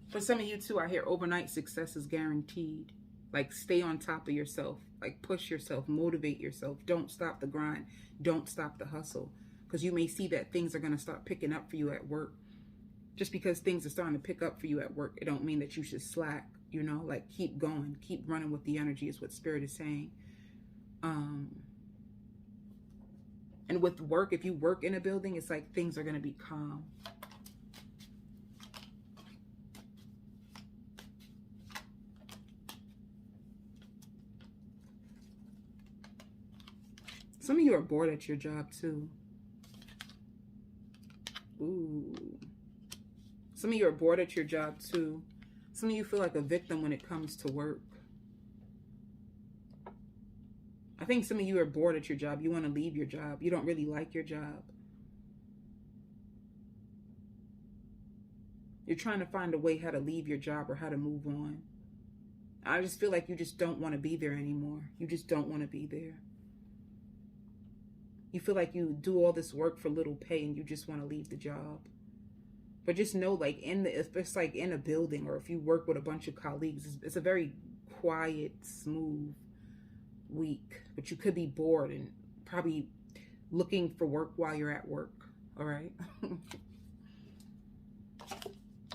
For some of you too, I hear overnight success is guaranteed. Like, stay on top of yourself. Like, push yourself, motivate yourself. Don't stop the grind. Don't stop the hustle. Because you may see that things are going to start picking up for you at work. Just because things are starting to pick up for you at work, it don't mean that you should slack. You know, like, keep going. Keep running with the energy is what Spirit is saying. And with work, if you work in a building, it's like things are going to be calm. Some of you are bored at your job too. Ooh. Some of you are bored at your job too. Some of you feel like a victim when it comes to work. I think some of you are bored at your job. You want to leave your job. You don't really like your job. You're trying to find a way how to leave your job or how to move on. I just feel like you just don't want to be there anymore. You just don't want to be there. You feel like you do all this work for little pay and you just want to leave the job. But just know, like, if it's like in a building or if you work with a bunch of colleagues, it's a very quiet, smooth week. But you could be bored and probably looking for work while you're at work. All right.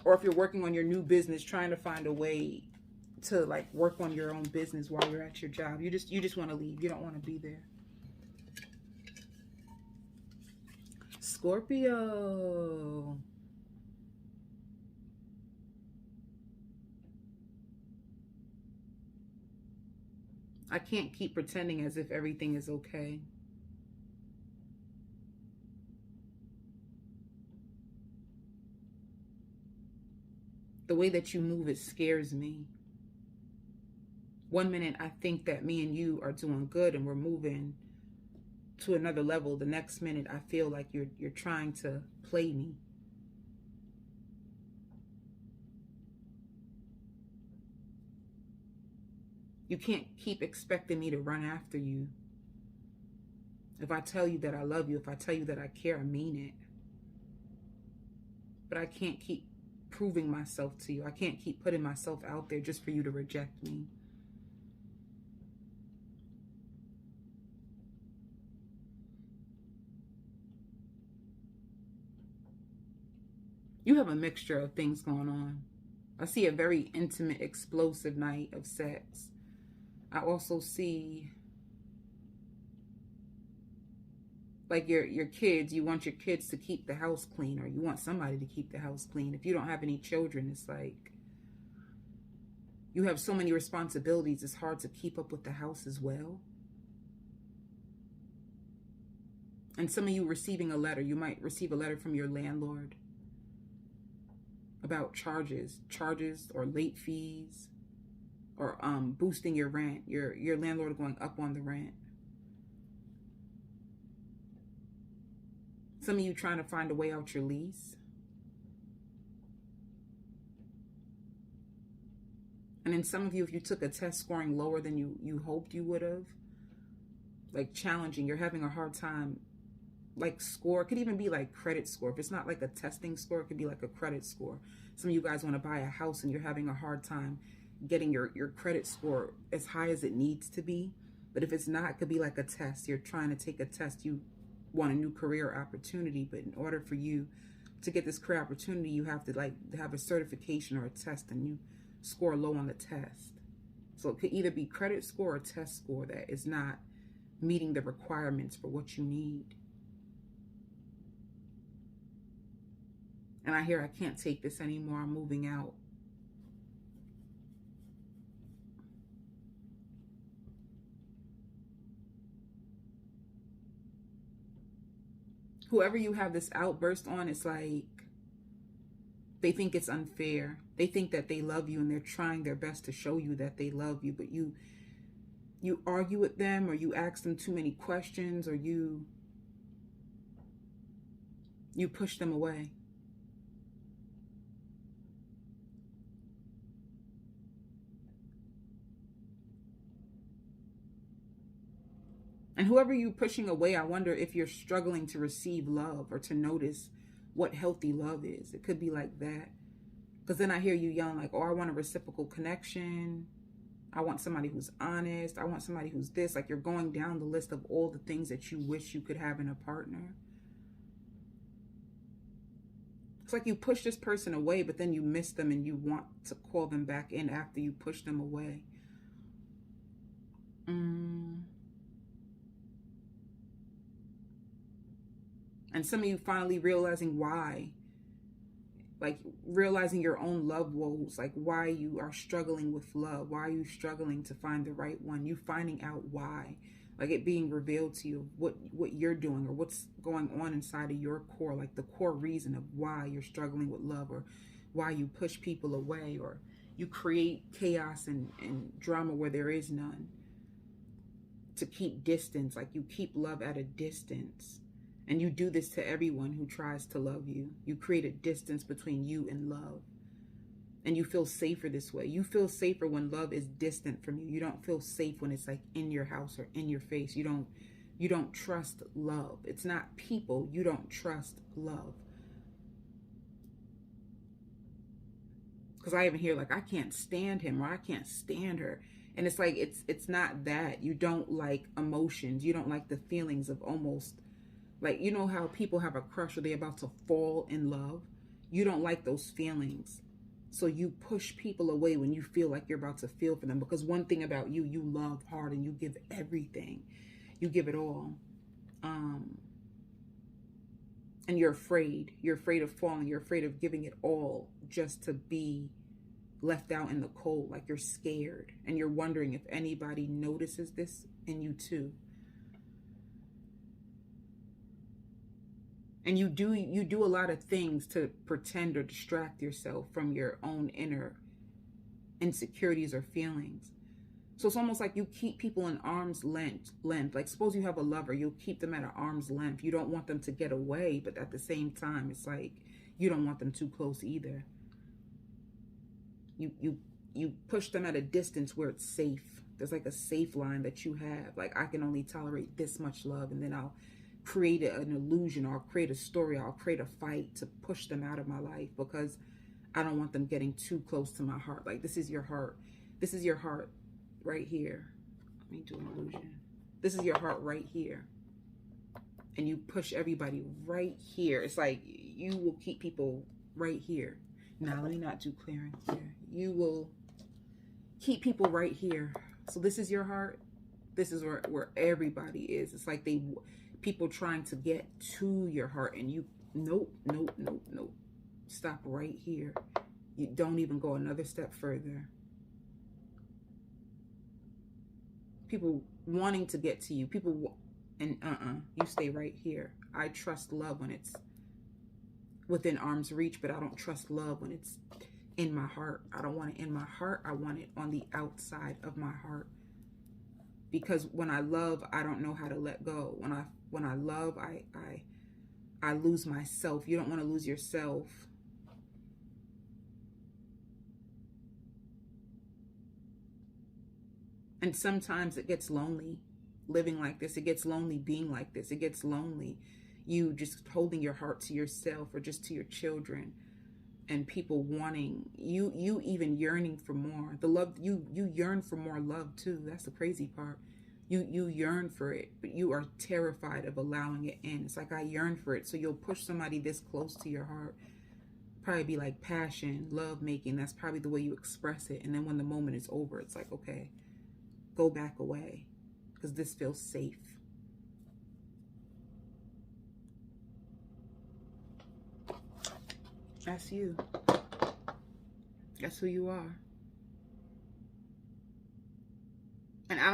Or if you're working on your new business, trying to find a way to like work on your own business while you're at your job. You just want to leave. You don't want to be there. Scorpio. I can't keep pretending as if everything is okay. The way that you move, it scares me. One minute I think that me and you are doing good and we're moving to another level. The next minute I feel like you're trying to play me. You can't keep expecting me to run after you. If I tell you that I love you, if I tell you that I care, I mean it. But I can't keep proving myself to you. I can't keep putting myself out there just for you to reject me. You have a mixture of things going on. I see a very intimate, explosive night of sex. I also see like your kids. You want your kids to keep the house clean, or you want somebody to keep the house clean. If you don't have any children, it's like you have so many responsibilities, it's hard to keep up with the house as well. And some of you receiving a letter, you might receive a letter from your landlord about charges or late fees, or boosting your rent, your landlord going up on the rent. Some of you trying to find a way out your lease. And then some of you, if you took a test scoring lower than you hoped you would have, like challenging, you're having a hard time, like score. It could even be like credit score. If it's not like a testing score, it could be like a credit score. Some of you guys want to buy a house and you're having a hard time getting your credit score as high as it needs to be. But if it's not, it could be like a test. You're trying to take a test. You want a new career opportunity, but in order for you to get this career opportunity, you have to like have a certification or a test, and you score low on the test. So it could either be credit score or test score that is not meeting the requirements for what you need. And I hear, I can't take this anymore. I'm moving out. Whoever you have this outburst on, it's like they think it's unfair. They think that they love you and they're trying their best to show you that they love you, but you argue with them, or you ask them too many questions, or you push them away. And whoever you're pushing away, I wonder if you're struggling to receive love or to notice what healthy love is. It could be like that. Because then I hear you yelling like, oh, I want a reciprocal connection. I want somebody who's honest. I want somebody who's this. Like you're going down the list of all the things that you wish you could have in a partner. It's like you push this person away, but then you miss them and you want to call them back in after you push them away. And some of you finally realizing why. Like realizing your own love woes, like why you are struggling with love. Why are you struggling to find the right one? You finding out why. Like it being revealed to you what you're doing or what's going on inside of your core. Like the core reason of why you're struggling with love, or why you push people away, or you create chaos and drama where there is none, to keep distance. Like, you keep love at a distance. And you do this to everyone who tries to love you. You create a distance between you and love. And you feel safer this way. You feel safer when love is distant from you. You don't feel safe when it's like in your house or in your face. You don't trust love. It's not people. You don't trust love. Because I even hear like, I can't stand him, or I can't stand her. And it's like, it's not that. You don't like emotions. You don't like the feelings of almost, like, you know how people have a crush or they're about to fall in love? You don't like those feelings. So you push people away when you feel like you're about to feel for them. Because one thing about you, you love hard and you give everything. You give it all. And you're afraid. You're afraid of falling. You're afraid of giving it all just to be left out in the cold. Like, you're scared. And you're wondering if anybody notices this in you too. And you do a lot of things to pretend or distract yourself from your own inner insecurities or feelings. So it's almost like you keep people in arm's length. Like, suppose you have a lover, you'll keep them at an arm's length. You don't want them to get away, but at the same time, it's like you don't want them too close either. You push them at a distance where it's safe. There's like a safe line that you have. Like, I can only tolerate this much love, and then I'll create an illusion, or I'll create a story, or I'll create a fight to push them out of my life because I don't want them getting too close to my heart. Like, this is your heart. This is your heart right here. Let me do an illusion. This is your heart right here. And you push everybody right here. It's like you will keep people right here. Now, let me not do clearing here. You will keep people right here. So this is your heart. This is where everybody is. It's like people trying to get to your heart, and you, nope. Stop right here. You don't even go another step further. People wanting to get to you. You stay right here. I trust love when it's within arm's reach, but I don't trust love when it's in my heart. I don't want it in my heart. I want it on the outside of my heart. Because when I love, I don't know how to let go. When I love, I lose myself. You don't want to lose yourself. And sometimes it gets lonely living like this. It gets lonely being like this. It gets lonely you just holding your heart to yourself or just to your children, and people wanting you even yearning for more. The love, you yearn for more love too. That's the crazy part. You yearn for it, but you are terrified of allowing it in. It's like, I yearn for it. So you'll push somebody this close to your heart. Probably be like passion, love making. That's probably the way you express it. And then when the moment is over, it's like, okay, go back away because this feels safe. That's you. That's who you are. And I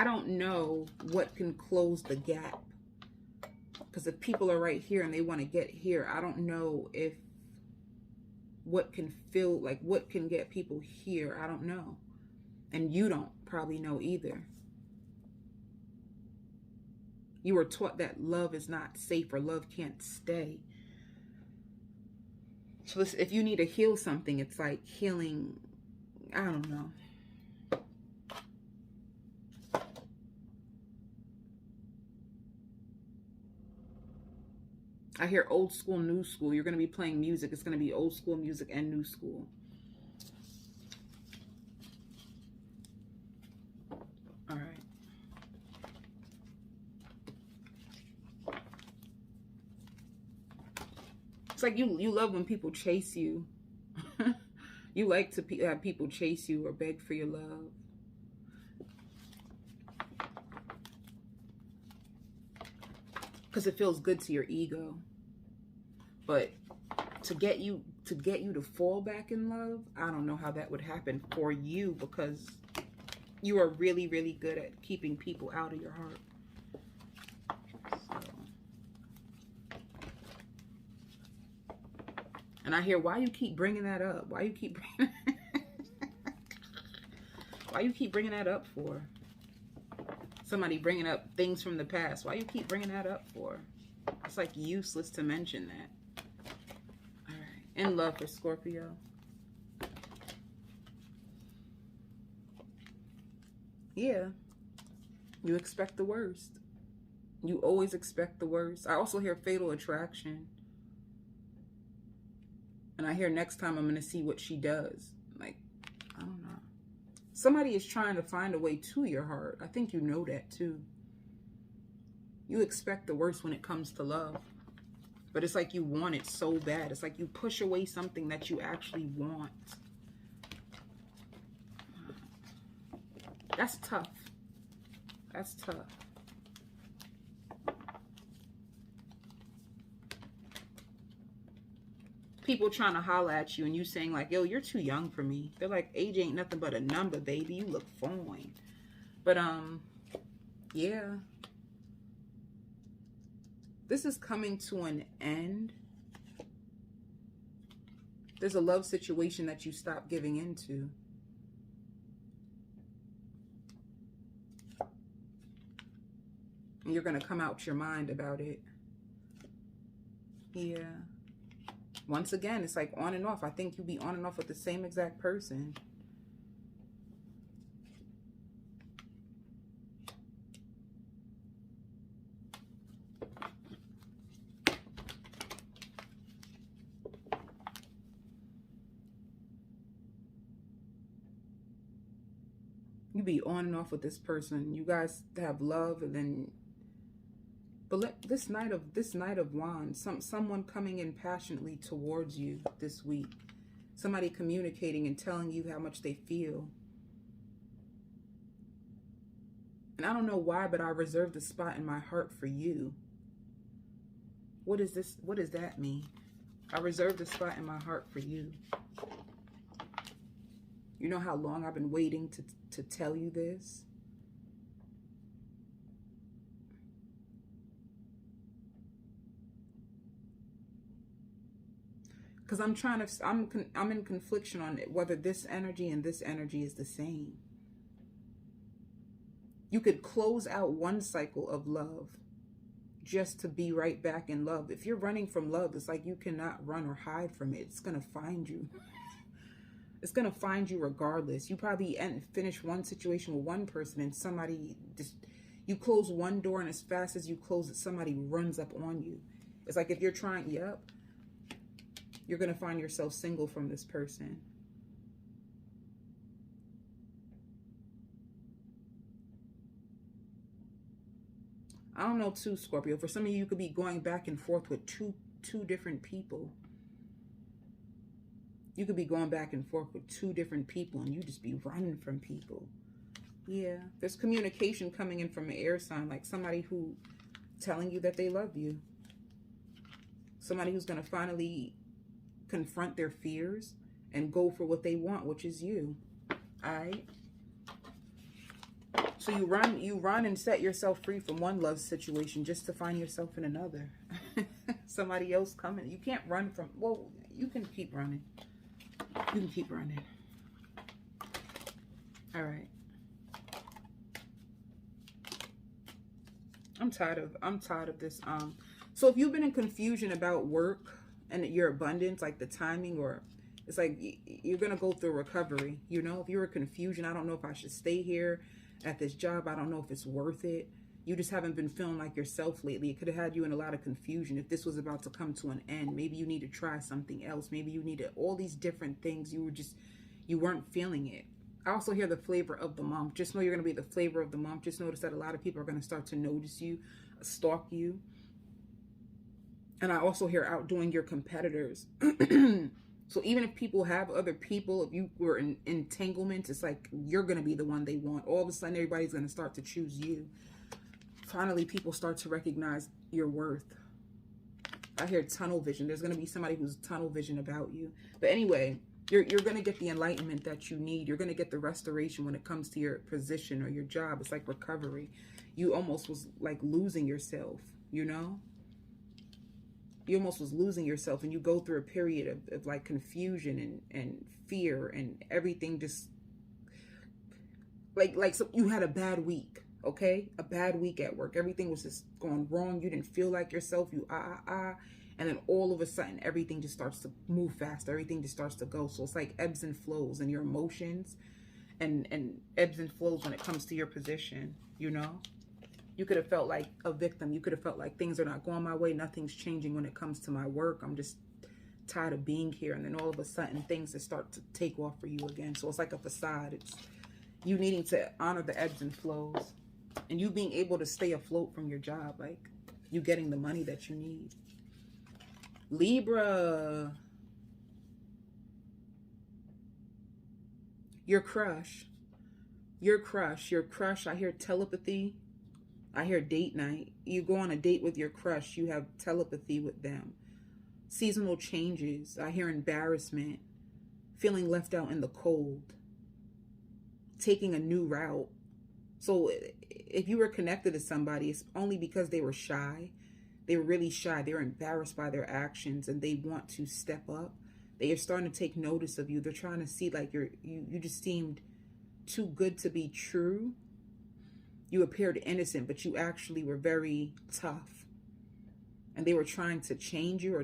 don't know what can close the gap. Because if people are right here and they want to get here, I don't know if what can feel like, what can get people here. I don't know. And you don't probably know either. You were taught that love is not safe or love can't stay. So if you need to heal something, it's like healing, I don't know. I hear old school, new school. You're going to be playing music. It's going to be old school music and new school. All right. It's like you love when people chase you. You like to have people chase you or beg for your love. Because it feels good to your ego. But to get you to fall back in love, I don't know how that would happen for you, because you are really, really good at keeping people out of your heart. So. And I hear, why you keep bringing that up? Why you keep bringing why you keep bringing that up for? Somebody bringing up things from the past. Why you keep bringing that up for? It's like useless to mention that. All right. In love for Scorpio. Yeah. You expect the worst. You always expect the worst. I also hear fatal attraction. And I hear next time I'm going to see what she does. Like, I don't know. Somebody is trying to find a way to your heart. I think you know that too. You expect the worst when it comes to love. But it's like you want it so bad. It's like you push away something that you actually want. That's tough. That's tough. People trying to holler at you and you saying like, yo, you're too young for me. They're like, age ain't nothing but a number, baby. You look fine. But, yeah. This is coming to an end. There's a love situation that you stop giving into. And you're going to come out your mind about it. Yeah. Once again, it's like on and off. I think you'll be on and off with the same exact person. You be on and off with this person. You guys have love, and then, but this Knight of Wands, someone coming in passionately towards you this week. Somebody communicating and telling you how much they feel. And I don't know why, but I reserved a spot in my heart for you. What is this? What does that mean? I reserved a spot in my heart for you. You know how long I've been waiting to tell you this? Because I'm in confliction on whether this energy and this energy is the same. You could close out one cycle of love just to be right back in love. If you're running from love, it's like you cannot run or hide from it. It's going to find you. It's going to find you regardless. You probably finish one situation with one person and somebody just, you close one door and as fast as you close it, somebody runs up on you. It's like if you're trying, yep, you're going to find yourself single from this person. I don't know too, Scorpio. For some of you, you could be going back and forth with two different people. You could be going back and forth with two different people and you just be running from people. Yeah. There's communication coming in from an air sign, like somebody who telling you that they love you. Somebody who's going to finally confront their fears and go for what they want, which is you. All right. So you run and set yourself free from one love situation just to find yourself in another. Somebody else coming. You can't run from, well, you can keep running. You can keep running. All right. I'm tired of this. So if you've been in confusion about work and your abundance, like the timing, or it's like you're going to go through recovery. You know, if you're in confusion, I don't know if I should stay here at this job. I don't know if it's worth it. You just haven't been feeling like yourself lately. It could have had you in a lot of confusion. If this was about to come to an end, maybe you need to try something else. Maybe you needed all these different things. You weren't feeling it. I also hear the flavor of the month. Just know you're going to be the flavor of the month. Just notice that a lot of people are going to start to notice you, stalk you. And I also hear outdoing your competitors. So even if people have other people, if you were in entanglement, it's like you're going to be the one they want. All of a sudden, everybody's going to start to choose you. Finally, people start to recognize your worth. I hear tunnel vision. There's going to be somebody who's tunnel vision about you. But anyway, you're going to get the enlightenment that you need. You're going to get the restoration when it comes to your position or your job. It's like recovery. You almost was like losing yourself, you know? you almost was losing yourself, and you go through a period of like confusion and fear, and everything just like so you had a bad week, okay? A bad week at work. Everything was just going wrong. You didn't feel like yourself. You and then all of a sudden everything just starts to move fast. Everything just starts to go. So it's like ebbs and flows in your emotions, and ebbs and flows when it comes to your position, you know? You could have felt like a victim. You could have felt like things are not going my way. Nothing's changing when it comes to my work. I'm just tired of being here. And then all of a sudden things just start to take off for you again. So it's like a facade. It's you needing to honor the ebbs and flows, and you being able to stay afloat from your job, like you getting the money that you need. Libra, your crush, I hear telepathy. I hear date night. You go on a date with your crush. You have telepathy with them. Seasonal changes. I hear embarrassment. Feeling left out in the cold. Taking a new route. So if you were connected to somebody, it's only because they were shy. They were really shy. They were embarrassed by their actions, and they want to step up. They are starting to take notice of you. They're trying to see like you just seemed too good to be true. You appeared innocent, but you actually were very tough. And they were trying to change you, or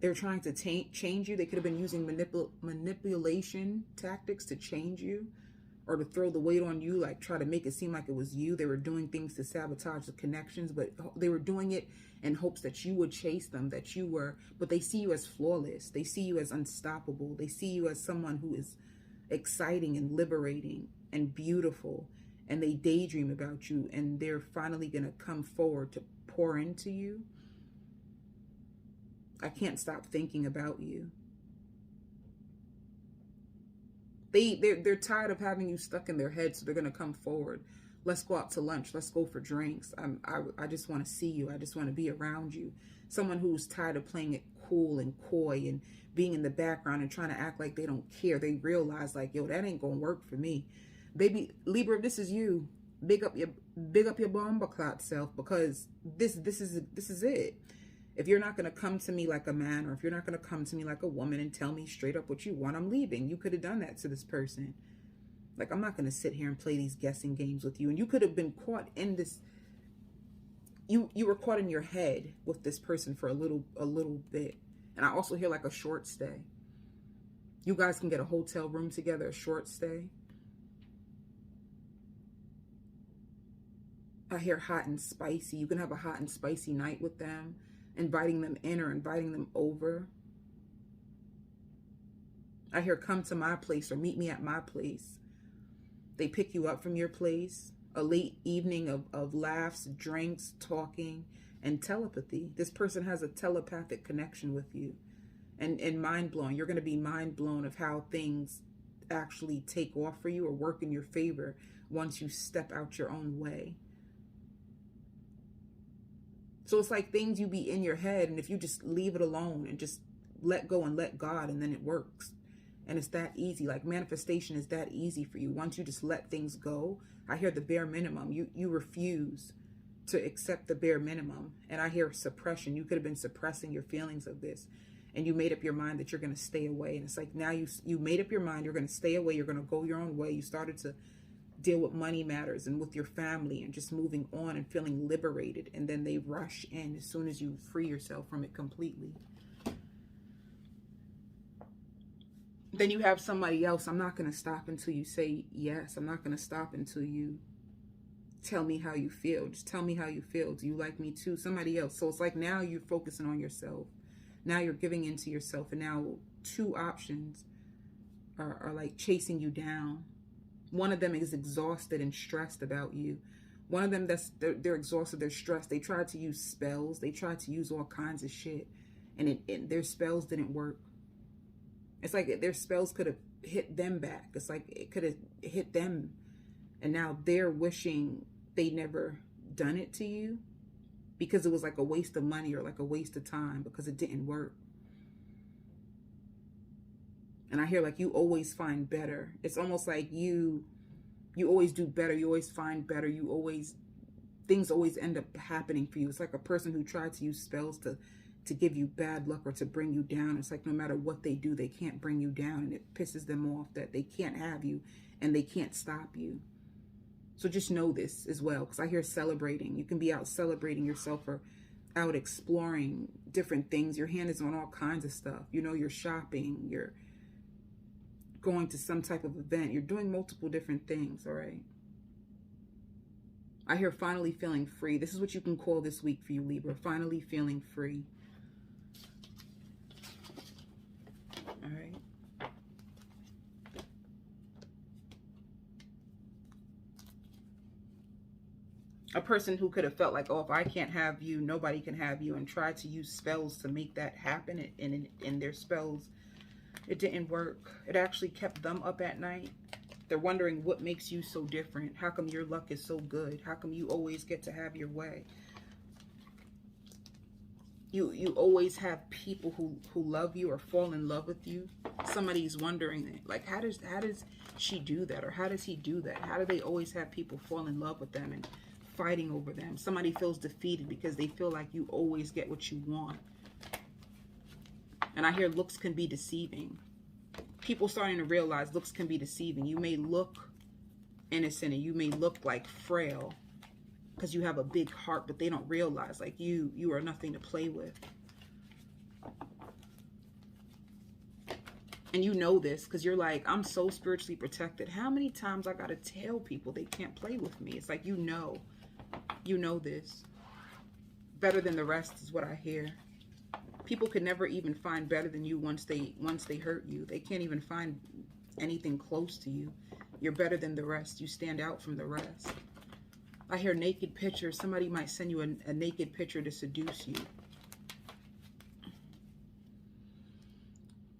they were trying to change you. They could have been using manipulation tactics to change you, or to throw the weight on you, like try to make it seem like it was you. They were doing things to sabotage the connections, but they were doing it in hopes that you would chase them, but they see you as flawless. They see you as unstoppable. They see you as someone who is exciting and liberating and beautiful, and they daydream about you, and they're finally going to come forward to pour into you. I can't stop thinking about you. They're tired of having you stuck in their head, so they're going to come forward. Let's go out to lunch. Let's go for drinks. I just want to see you. I just want to be around you. Someone who's tired of playing it cool and coy and being in the background and trying to act like they don't care. They realize like, yo, that ain't going to work for me. Baby Libra, if this is you, big up your bomba clout self, because this is it. If you're not going to come to me like a man, or if you're not going to come to me like a woman and tell me straight up what you want, I'm leaving. You could have done that to this person. Like, I'm not going to sit here and play these guessing games with you. And you could have been caught in this. You were caught in your head with this person for a little bit. And I also hear like a short stay. You guys can get a hotel room together, a short stay. I hear hot and spicy. You can have a hot and spicy night with them, inviting them in or inviting them over. I hear come to my place or meet me at my place. They pick you up from your place. A late evening of laughs, drinks, talking, and telepathy. This person has a telepathic connection with you. And mind blowing. You're going to be mind blown of how things actually take off for you or work in your favor once you step out your own way. So it's like things you be in your head, and if you just leave it alone and just let go and let God, and then it works. And it's that easy. Like manifestation is that easy for you. Once you just let things go, I hear the bare minimum. You refuse to accept the bare minimum. And I hear suppression. You could have been suppressing your feelings of this, and you made up your mind that you're going to stay away. And it's like now you made up your mind you're going to stay away. You're going to go your own way. You started to deal with money matters and with your family and just moving on and feeling liberated. And then they rush in as soon as you free yourself from it completely. Then you have somebody else. I'm not going to stop until you say yes. I'm not going to stop until you tell me how you feel. Just tell me how you feel. Do you like me too? Somebody else. So it's like now you're focusing on yourself. Now you're giving into yourself. And now two options are like chasing you down. One of them is exhausted and stressed about you. One of them, they're exhausted, they're stressed. They tried to use spells. They tried to use all kinds of shit. And their spells didn't work. It's like their spells could have hit them back. It's like it could have hit them. And now they're wishing they never done it to you, because it was like a waste of money or like a waste of time because it didn't work. And I hear like you always find better. It's almost like you always do better. You always find better. You always things always end up happening for you. It's like a person who tried to use spells to give you bad luck or to bring you down. It's like no matter what they do, they can't bring you down, and it pisses them off that they can't have you and they can't stop you. So just know this as well, because I hear celebrating. You can be out celebrating yourself or out exploring different things. Your hand is on all kinds of stuff. You know, you're shopping, you're going to some type of event, you're doing multiple different things, all right? I hear finally feeling free. This is what you can call this week for you, Libra. Finally feeling free. All right. A person who could have felt like, oh, if I can't have you, nobody can have you, and tried to use spells to make that happen, and in their spells, it didn't work. It actually kept them up at night. They're wondering what makes you so different. How come your luck is so good? How come you always get to have your way? You always have people who love you or fall in love with you. Somebody's wondering that, like, how does she do that, or how does he do that? How do they always have people fall in love with them and fighting over them? Somebody feels defeated because they feel like you always get what you want. And I hear looks can be deceiving. People starting to realize looks can be deceiving. You may look innocent and you may look like frail because you have a big heart, but they don't realize like you are nothing to play with. And you know this because you're like, I'm so spiritually protected. How many times I gotta tell people they can't play with me? It's like, you know this. Better than the rest is what I hear. People could never even find better than you once they hurt you. They can't even find anything close to you. You're better than the rest. You stand out from the rest. I hear naked pictures. Somebody might send you a naked picture to seduce you.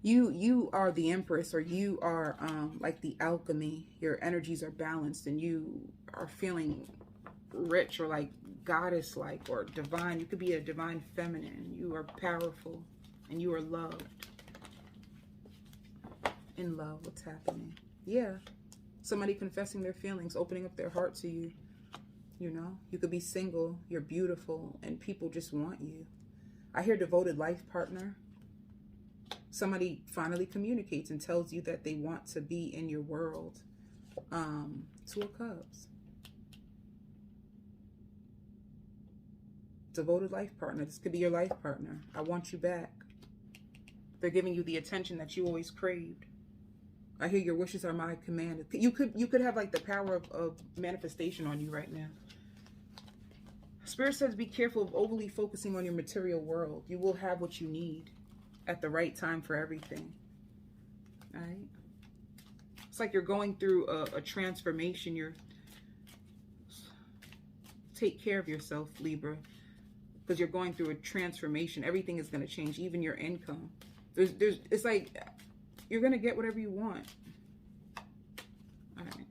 You are the Empress, or you are like the alchemy. Your energies are balanced and you are feeling rich or like goddess-like or divine. You could be a divine feminine. You are powerful and you are loved. In love, what's happening? Yeah. Somebody confessing their feelings, opening up their heart to you. You know, you could be single, you're beautiful, and people just want you. I hear devoted life partner. Somebody finally communicates and tells you that they want to be in your world. Two of Cups. Devoted life partner. This could be your life partner. I want you back. They're giving you the attention that you always craved. I hear your wishes are my command. You could have like the power of manifestation on you right now. Spirit says be careful of overly focusing on your material world. You will have what you need at the right time for everything. All right? It's like you're going through a transformation. Take care of yourself, Libra, because you're going through a transformation. Everything is going to change, even your income. It's like you're going to get whatever you want. All right.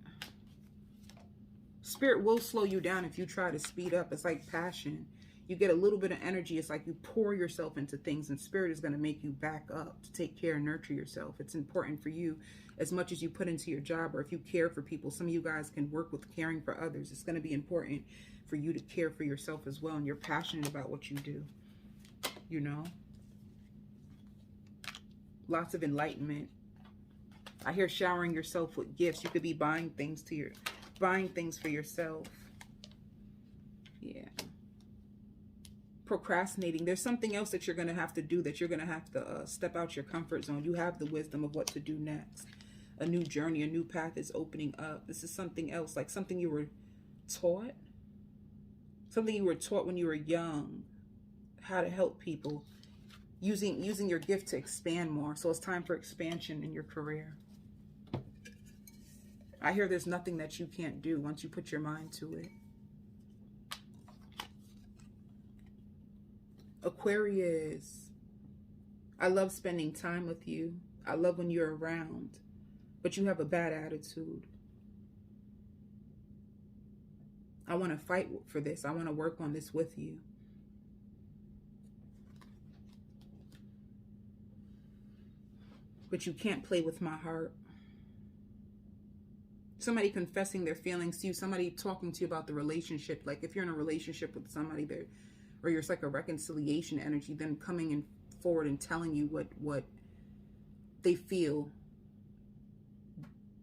Spirit will slow you down if you try to speed up. It's like passion. You get a little bit of energy. It's like you pour yourself into things, and Spirit is going to make you back up to take care and nurture yourself. It's important for you as much as you put into your job, or if you care for people. Some of you guys can work with caring for others. It's going to be important for you to care for yourself as well, and you're passionate about what you do. You know? Lots of enlightenment. I hear showering yourself with gifts. You could be buying things for yourself. Yeah. Procrastinating. There's something else that you're going to have to do, that you're going to have to step out your comfort zone. You have the wisdom of what to do next. A new journey, a new path is opening up. This is something else, like something you were taught. Something you were taught when you were young. How to help people. Using your gift to expand more. So it's time for expansion in your career. I hear there's nothing that you can't do once you put your mind to it. Aquarius. I love spending time with you. I love when you're around. But you have a bad attitude. I want to fight for this. I want to work on this with you. But you can't play with my heart. somebody confessing their feelings to you, somebody talking to you about the relationship. Like if you're in a relationship with somebody there, or you're like a reconciliation energy, then coming in forward and telling you what they feel,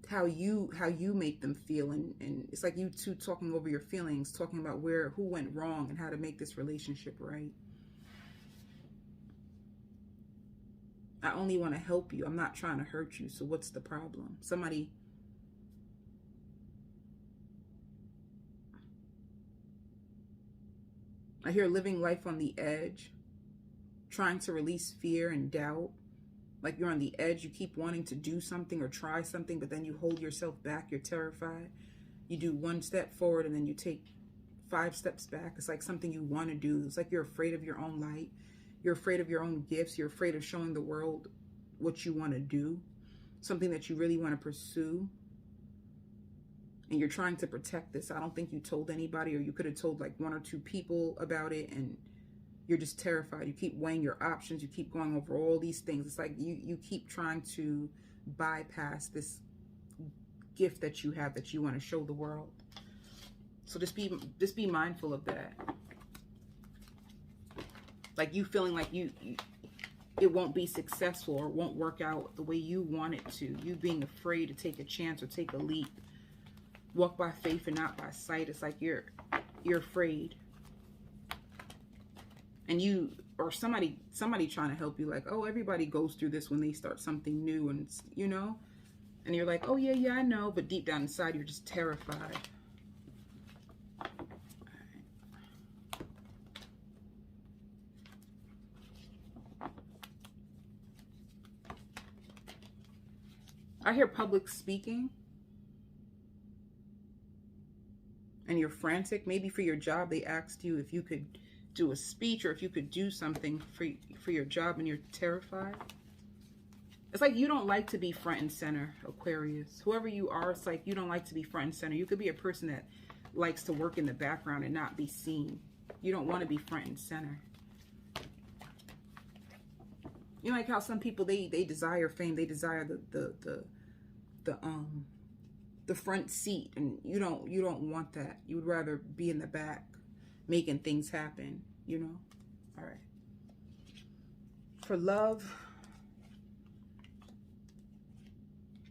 how you make them feel, and it's like you two talking over your feelings, talking about who went wrong and how to make this relationship right. I only want to help you. I'm not trying to hurt you. So what's the problem? Somebody, I hear living life on the edge, trying to release fear and doubt. Like you're on the edge, you keep wanting to do something or try something, but then you hold yourself back, you're terrified. You do one step forward and then you take 5 steps back. It's like something you want to do. It's like you're afraid of your own light. You're afraid of your own gifts. You're afraid of showing the world what you want to do, something that you really want to pursue. And you're trying to protect this. I don't think you told anybody, or you could have told like 1 or 2 people about it, and you're just terrified. You keep weighing your options. You keep going over all these things. It's like you keep trying to bypass this gift that you have that you want to show the world. So just be mindful of that. Like you feeling like it won't be successful or won't work out the way you want it to. You being afraid to take a chance or take a leap. Walk by faith and not by sight. It's like you're afraid. And you, or somebody trying to help you, like, oh, everybody goes through this when they start something new, and it's, you know, and you're like, oh yeah, I know, but deep down inside you're just terrified. I hear public speaking, and you're frantic. Maybe for your job they asked you if you could do a speech or if you could do something for your job, and you're terrified. It's like you don't like to be front and center, Aquarius. Whoever you are, it's like you don't like to be front and center. You could be a person that likes to work in the background and not be seen. You don't want to be front and center. You know, like how some people, they desire fame, they desire the front seat, and you don't want that. You would rather be in the back making things happen, you know. All right, for love,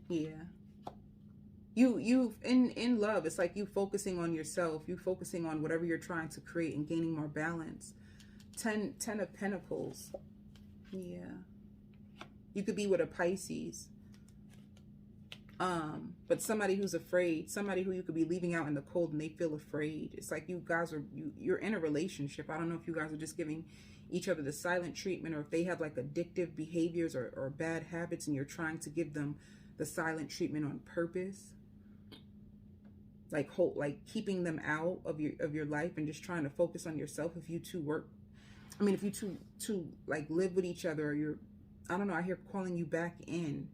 yeah, you in love, it's like you focusing on yourself, you focusing on whatever you're trying to create and gaining more balance. 10 of Pentacles. Yeah, you could be with a Pisces, but somebody who's afraid, somebody who you could be leaving out in the cold and they feel afraid. It's like you guys are, you're in a relationship. I don't know if you guys are just giving each other the silent treatment, or if they have like addictive behaviors or bad habits and you're trying to give them the silent treatment on purpose. Like keeping them out of your life and just trying to focus on yourself. If you two work, I mean, if you two like live with each other, or you're, I don't know, I hear calling you back in.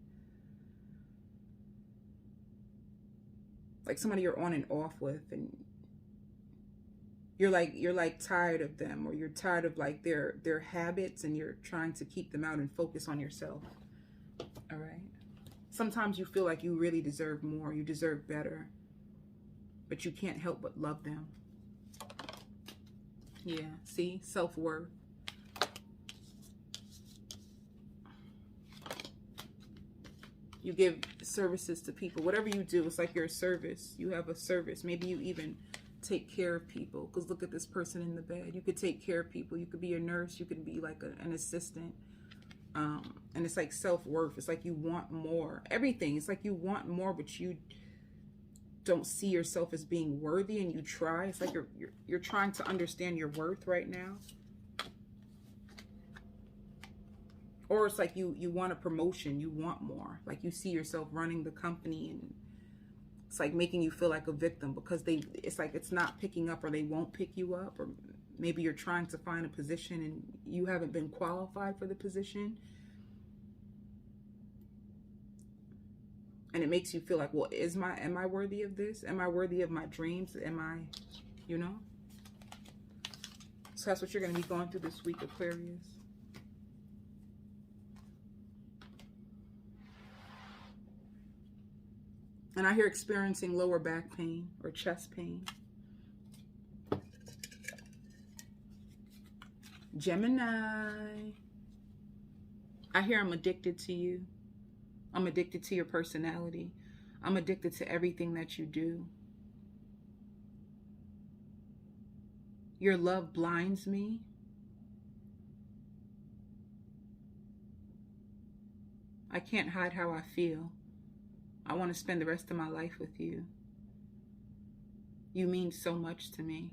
Like somebody you're on and off with, and you're like tired of them, or you're tired of like their habits, and you're trying to keep them out and focus on yourself. All right. Sometimes you feel like you really deserve more, you deserve better, but you can't help but love them. Yeah, see, self-worth. You give services to people. Whatever you do, it's like you're a service. You have a service. Maybe you even take care of people. Because look at this person in the bed. You could take care of people. You could be a nurse. You could be like an assistant. And it's like self-worth. It's like you want more. Everything. It's like you want more, but you don't see yourself as being worthy, and you try. It's like you're trying to understand your worth right now. Or it's like you want a promotion, you want more. Like you see yourself running the company, and it's like making you feel like a victim because it's like it's not picking up, or they won't pick you up. Or maybe you're trying to find a position and you haven't been qualified for the position. And it makes you feel like, well, am I worthy of this? Am I worthy of my dreams? Am I, you know? So that's what you're going to be going through this week, Aquarius. And I hear experiencing lower back pain or chest pain. Gemini. I hear I'm addicted to you. I'm addicted to your personality. I'm addicted to everything that you do. Your love blinds me. I can't hide how I feel. I want to spend the rest of my life with you. You mean so much to me.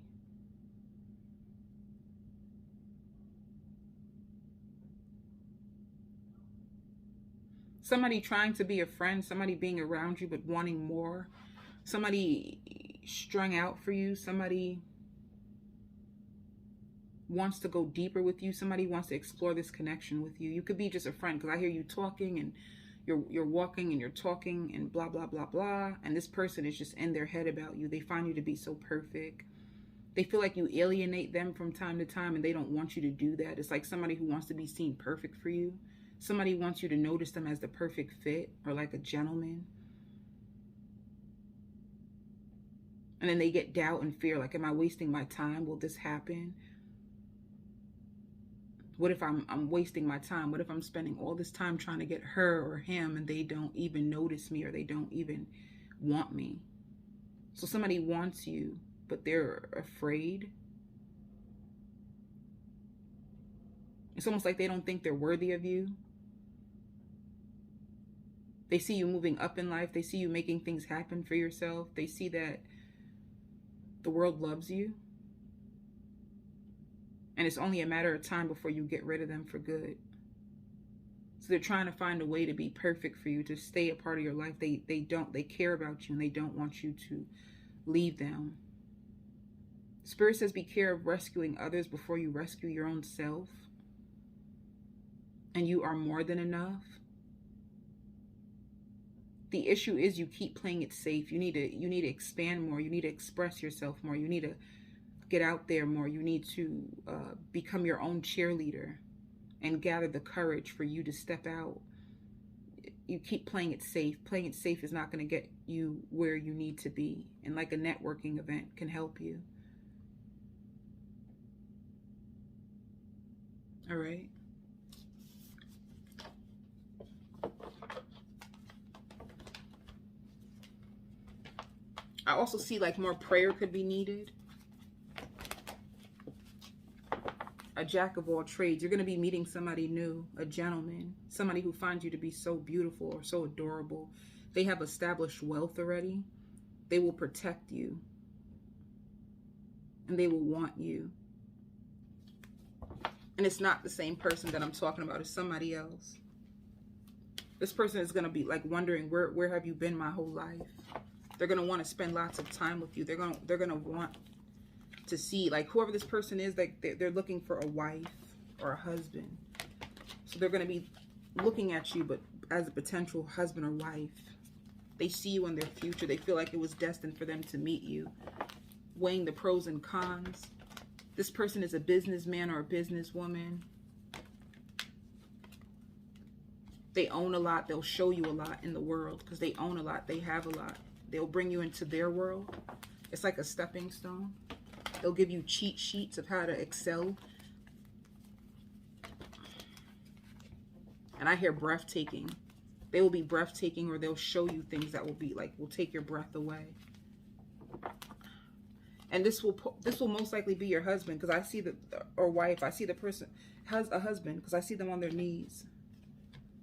Somebody trying to be a friend, somebody being around you but wanting more. Somebody strung out for you, somebody wants to go deeper with you, somebody wants to explore this connection with you. You could be just a friend, because I hear you talking and you're walking and you're talking and blah, blah, blah, blah. And this person is just in their head about you. They find you to be so perfect. They feel like you alienate them from time to time and they don't want you to do that. It's like somebody who wants to be seen perfect for you. Somebody wants you to notice them as the perfect fit or like a gentleman. And then they get doubt and fear, like, am I wasting my time? Will this happen? What if I'm wasting my time? What if I'm spending all this time trying to get her or him and they don't even notice me or they don't even want me? So somebody wants you, but they're afraid. It's almost like they don't think they're worthy of you. They see you moving up in life. They see you making things happen for yourself. They see that the world loves you. And it's only a matter of time before you get rid of them for good. So they're trying to find a way to be perfect for you, to stay a part of your life. They care about you and they don't want you to leave them. Spirit says be careful of rescuing others before you rescue your own self. And you are more than enough. The issue is you keep playing it safe. You need to expand more. You need to express yourself more. You need to get out there more. You need to become your own cheerleader and gather the courage for you to step out. You keep playing it safe. Playing it safe is not going to get you where you need to be. And like a networking event can help you. All right. I also see like more prayer could be needed. A jack of all trades. You're going to be meeting somebody new, a gentleman, somebody who finds you to be so beautiful or so adorable. They have established wealth already. They will protect you. And they will want you. And it's not the same person that I'm talking about. It's somebody else. This person is going to be like wondering, where have you been my whole life? They're going to want to spend lots of time with you. They're going to want to see, like, whoever this person is, like they're looking for a wife or a husband. So they're going to be looking at you, but as a potential husband or wife. They see you in their future. They feel like it was destined for them to meet you. Weighing the pros and cons. This person is a businessman or a businesswoman. They own a lot. They'll show you a lot in the world because they own a lot. They have a lot. They'll bring you into their world. It's like a stepping stone. They'll give you cheat sheets of how to excel. And I hear breathtaking. They will be breathtaking, or they'll show you things that will be like, will take your breath away. And this will most likely be your husband, because I see or wife. I see the person has a husband because I see them on their knees,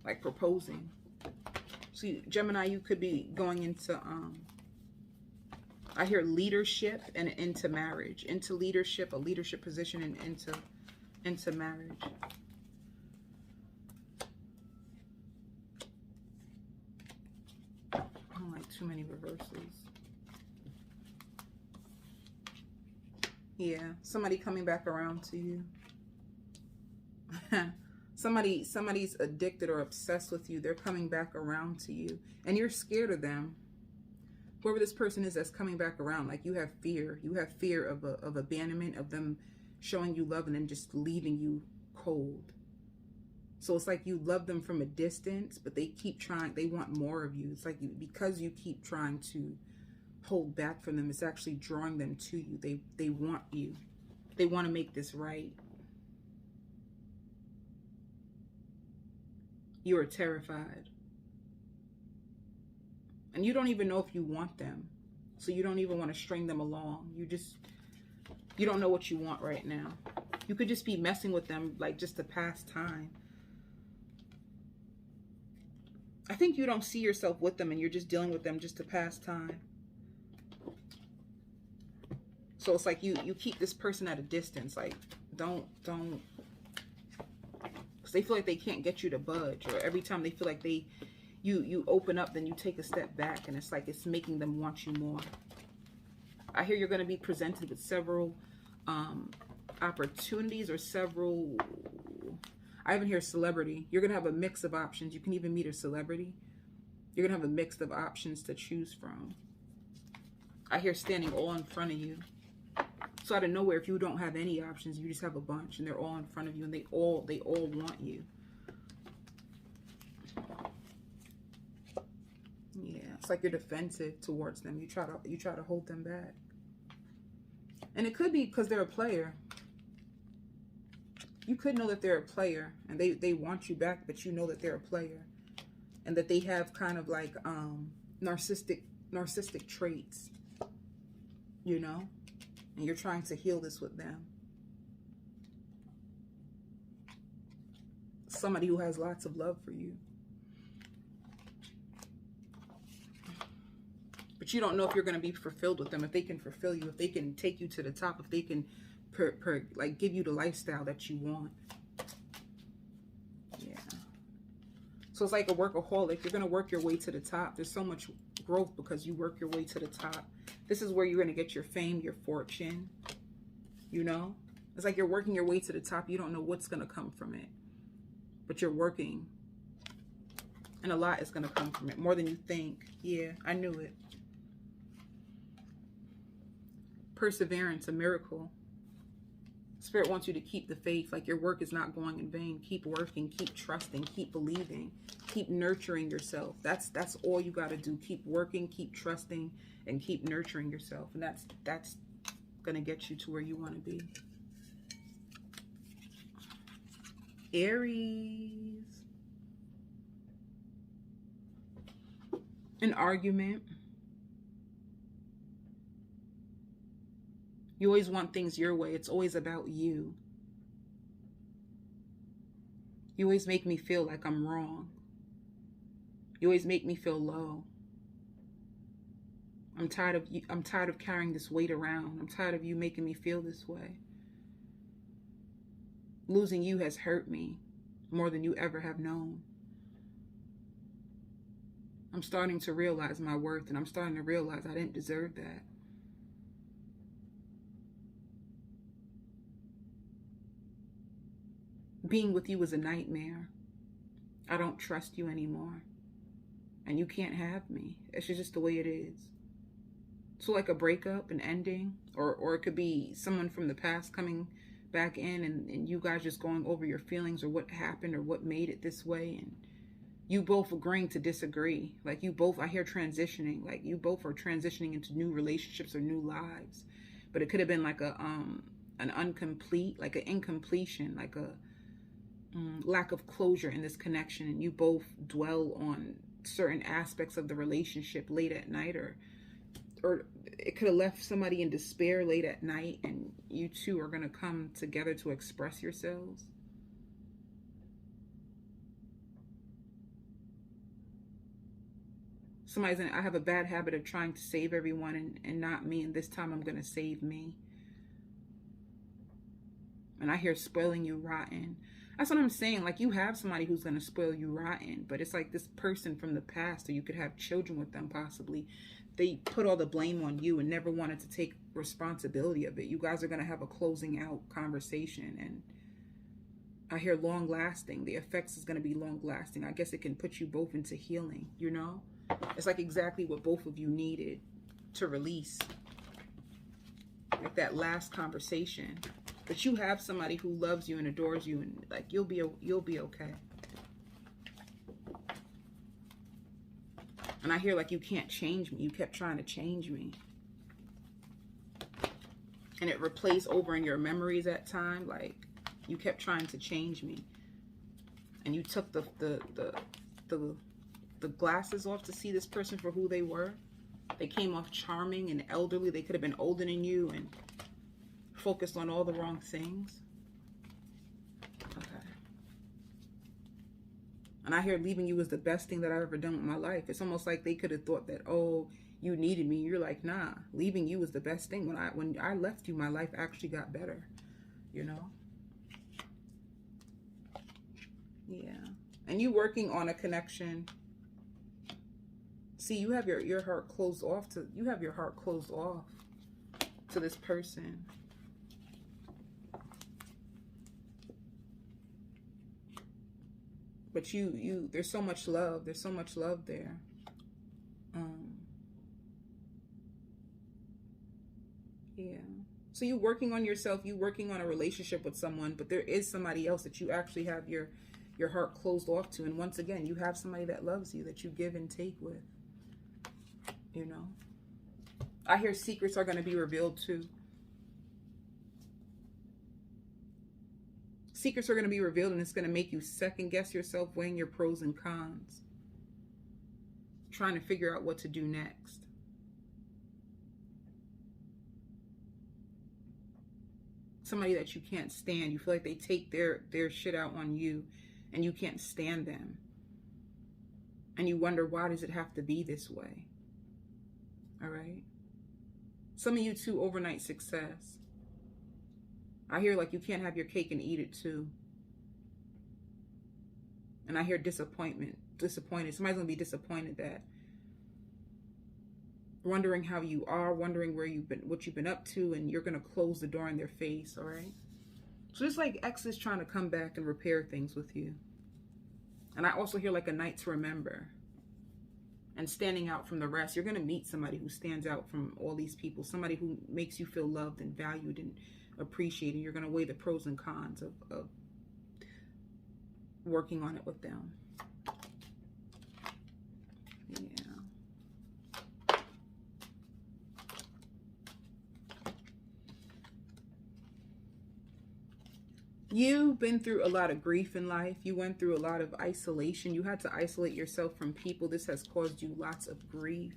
like proposing. See, Gemini, you could be going into, I hear leadership and into marriage. Into leadership, a leadership position, and into marriage. I don't like too many reversals. Yeah, somebody coming back around to you. Somebody's addicted or obsessed with you. They're coming back around to you. And you're scared of them. Whoever this person is that's coming back around, like, you have fear. You have fear of abandonment, of them showing you love and then just leaving you cold. So it's like you love them from a distance, but they keep trying. They want more of you. It's like because you keep trying to hold back from them, it's actually drawing them to you. They want you. They want to make this right. You are terrified. And you don't even know if you want them. So you don't even want to string them along. You don't know what you want right now. You could just be messing with them like just to pass time. I think you don't see yourself with them and you're just dealing with them just to pass time. So it's like you keep this person at a distance. Like, don't. Because they feel like they can't get you to budge. Or every time they feel like you open up, then you take a step back. And it's like it's making them want you more. I hear you're going to be presented with several opportunities or several... I even hear celebrity. You're going to have a mix of options. You can even meet a celebrity. You're going to have a mix of options to choose from. I hear standing all in front of you. So out of nowhere, if you don't have any options, you just have a bunch and they're all in front of you and they all want you. Yeah, it's like you're defensive towards them. You try to hold them back. And it could be because they're a player. You could know that they're a player and they want you back, but you know that they're a player and that they have kind of like narcissistic traits, you know, and you're trying to heal this with them. Somebody who has lots of love for you. But you don't know if you're going to be fulfilled with them, if they can fulfill you, if they can take you to the top, if they can like give you the lifestyle that you want. Yeah. So it's like a workaholic. You're going to work your way to the top. There's so much growth because you work your way to the top. This is where you're going to get your fame, your fortune. You know? It's like you're working your way to the top. You don't know what's going to come from it. But you're working. And a lot is going to come from it. More than you think. Yeah, I knew it. Perseverance, a miracle. Spirit wants you to keep the faith, like your work is not going in vain. Keep working, keep trusting, keep believing, keep nurturing yourself. That's all you got to do. Keep working, keep trusting, and keep nurturing yourself. And that's going to get you to where you want to be. Aries. An argument. You always want things your way. It's always about you. You always make me feel like I'm wrong. You always make me feel low. I'm tired of you. I'm tired of carrying this weight around. I'm tired of you making me feel this way. Losing you has hurt me more than you ever have known. I'm starting to realize my worth, and I'm starting to realize I didn't deserve that. Being with you is a nightmare. I don't trust you anymore. And you can't have me. It's just the way it is. So like a breakup, an ending, or it could be someone from the past coming back in and you guys just going over your feelings or what happened or what made it this way, and you both agreeing to disagree. Like you both, I hear transitioning, like you both are transitioning into new relationships or new lives. But it could have been like an incomplete, like an incompletion, like a lack of closure in this connection, and you both dwell on certain aspects of the relationship late at night, or it could have left somebody in despair late at night, and you two are going to come together to express yourselves. Somebody's in, I have a bad habit of trying to save everyone and not me, and this time I'm going to save me. And I hear spoiling you rotten. That's what I'm saying. Like you have somebody who's going to spoil you rotten, but it's like this person from the past, or you could have children with them possibly. They put all the blame on you and never wanted to take responsibility of it. You guys are going to have a closing out conversation, and I hear long lasting. The effects is going to be long lasting. I guess it can put you both into healing, you know? It's like exactly what both of you needed to release. Like that last conversation. But you have somebody who loves you and adores you, and like you'll be okay. And I hear like you can't change me. You kept trying to change me. And it replays over in your memories at time. Like you kept trying to change me. And you took the glasses off to see this person for who they were. They came off charming and elderly. They could have been older than you and focused on all the wrong things. Okay. And I hear leaving you was the best thing that I've ever done with my life. It's almost like they could have thought that, oh, you needed me. You're like, nah, leaving you was the best thing. When I left you, my life actually got better, you know? Yeah. And you working on a connection. See, you have your heart closed off to, you have your heart closed off to this person. But there's so much love. There's so much love there. Yeah. So you working on yourself. You working on a relationship with someone, but there is somebody else that you actually have your heart closed off to. And once again, you have somebody that loves you, that you give and take with. You know. I hear secrets are going to be revealed too. Secrets are going to be revealed, and it's going to make you second guess yourself, weighing your pros and cons, trying to figure out what to do next. Somebody that you can't stand. You feel like they take their shit out on you, and you can't stand them. And you wonder, why does it have to be this way? All right. Some of you too, overnight success. I hear like you can't have your cake and eat it too. And I hear disappointment. Disappointed. Somebody's going to be disappointed that. Wondering how you are. Wondering where you've been, what you've been up to. And you're going to close the door in their face. All right. So it's like X is trying to come back and repair things with you. And I also hear like a night to remember. And standing out from the rest. You're going to meet somebody who stands out from all these people. Somebody who makes you feel loved and valued and appreciated. You're going to weigh the pros and cons of working on it with them. Yeah. You've been through a lot of grief in life. You went through a lot of isolation. You had to isolate yourself from people. This has caused you lots of grief.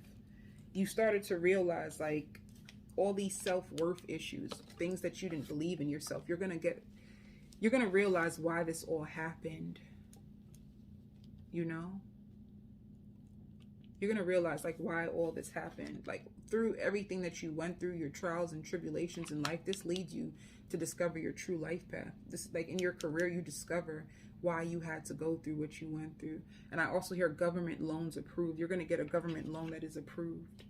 You started to realize like all these self-worth issues, things that you didn't believe in yourself. You're going to realize why this all happened. You know? You're going to realize like why all this happened. Like through everything that you went through, your trials and tribulations in life, this leads you to discover your true life path. This like in your career, you discover why you had to go through what you went through. And I also hear government loans approved. You're going to get a government loan that is approved.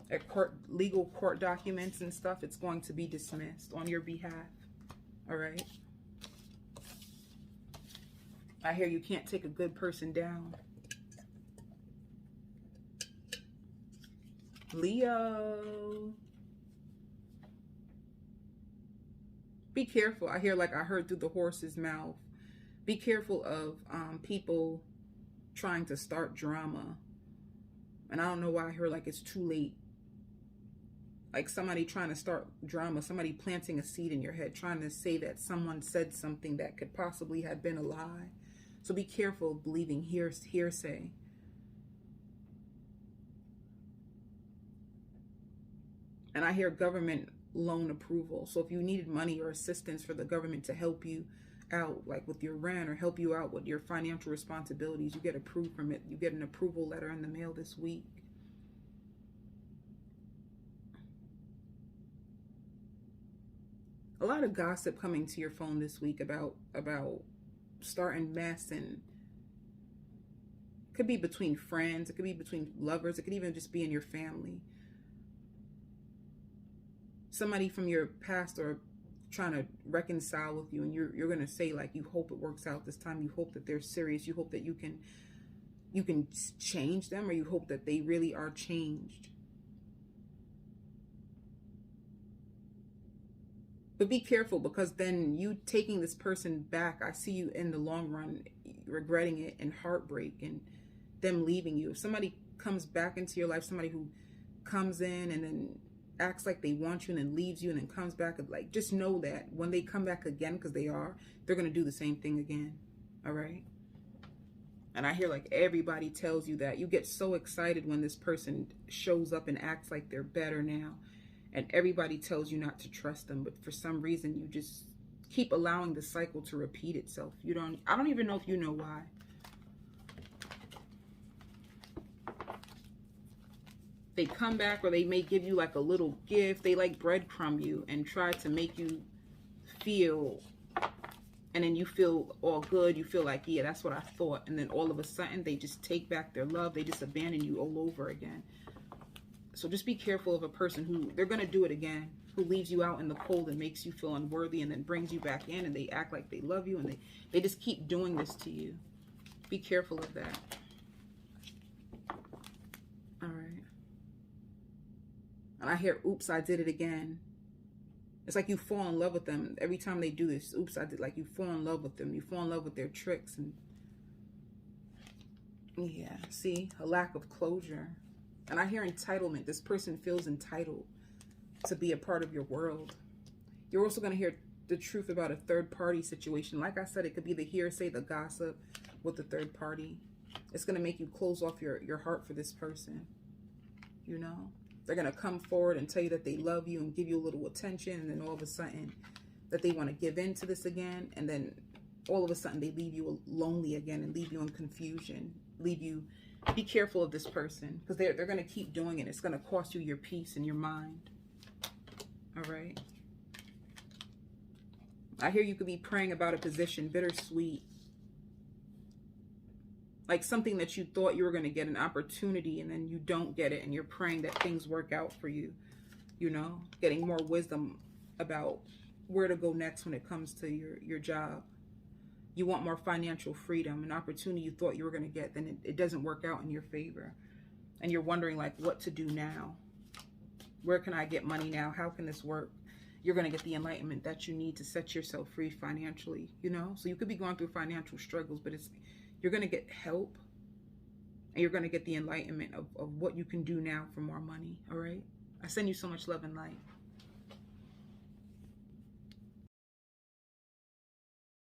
At legal court documents and stuff, it's going to be dismissed on your behalf. All right. I hear you can't take a good person down. Leo. Be careful. I hear like I heard through the horse's mouth. Be careful of people trying to start drama. And I don't know why I heard like it's too late. Like somebody trying to start drama, somebody planting a seed in your head, trying to say that someone said something that could possibly have been a lie. So be careful of believing hearsay. And I hear government loan approval. So if you needed money or assistance for the government to help you out, like with your rent or help you out with your financial responsibilities, you get approved from it. You get an approval letter in the mail this week. A lot of gossip coming to your phone this week about starting mess, and it could be between friends, it could be between lovers, it could even just be in your family. Somebody from your past are trying to reconcile with you, and you're going to say like you hope it works out this time. You hope that they're serious. You hope that you can change them, or you hope that they really are changed. But be careful, because then you taking this person back, I see you in the long run regretting it and heartbreak and them leaving you. If somebody comes back into your life, somebody who comes in and then acts like they want you and then leaves you and then comes back, like, just know that when they come back again, because they're going to do the same thing again. All right? And I hear like everybody tells you that. You get so excited when this person shows up and acts like they're better now. And everybody tells you not to trust them. But for some reason, you just keep allowing the cycle to repeat itself. I don't even know if you know why. They come back, or they may give you like a little gift. They like breadcrumb you and try to make you feel, and then you feel all good. You feel like, yeah, that's what I thought. And then all of a sudden, they just take back their love. They just abandon you all over again. So just be careful of a person who, they're going to do it again, who leaves you out in the cold and makes you feel unworthy and then brings you back in, and they act like they love you, and they just keep doing this to you. Be careful of that. All right. And I hear, oops, I did it again. It's like you fall in love with them every time they do this. Oops, I did. Like, you fall in love with them. You fall in love with their tricks. And yeah, see, a lack of closure. And I hear entitlement. This person feels entitled to be a part of your world. You're also going to hear the truth about a third party situation. Like I said, it could be the hearsay, the gossip with the third party. It's going to make you close off your heart for this person. You know? They're going to come forward and tell you that they love you and give you a little attention. And then all of a sudden that they want to give in to this again. And then all of a sudden they leave you lonely again and leave you in confusion. Leave you. Be careful of this person, because they're going to keep doing it. It's going to cost you your peace and your mind. All right. I hear you could be praying about a position, bittersweet. Like something that you thought you were going to get, an opportunity, and then you don't get it, and you're praying that things work out for you. You know, getting more wisdom about where to go next when it comes to your job. You want more financial freedom, an opportunity you thought you were going to get, then it doesn't work out in your favor. And you're wondering like what to do now. Where can I get money now? How can this work? You're going to get the enlightenment that you need to set yourself free financially, you know? So you could be going through financial struggles, but you're going to get help, and you're going to get the enlightenment of what you can do now for more money, all right? I send you so much love and light.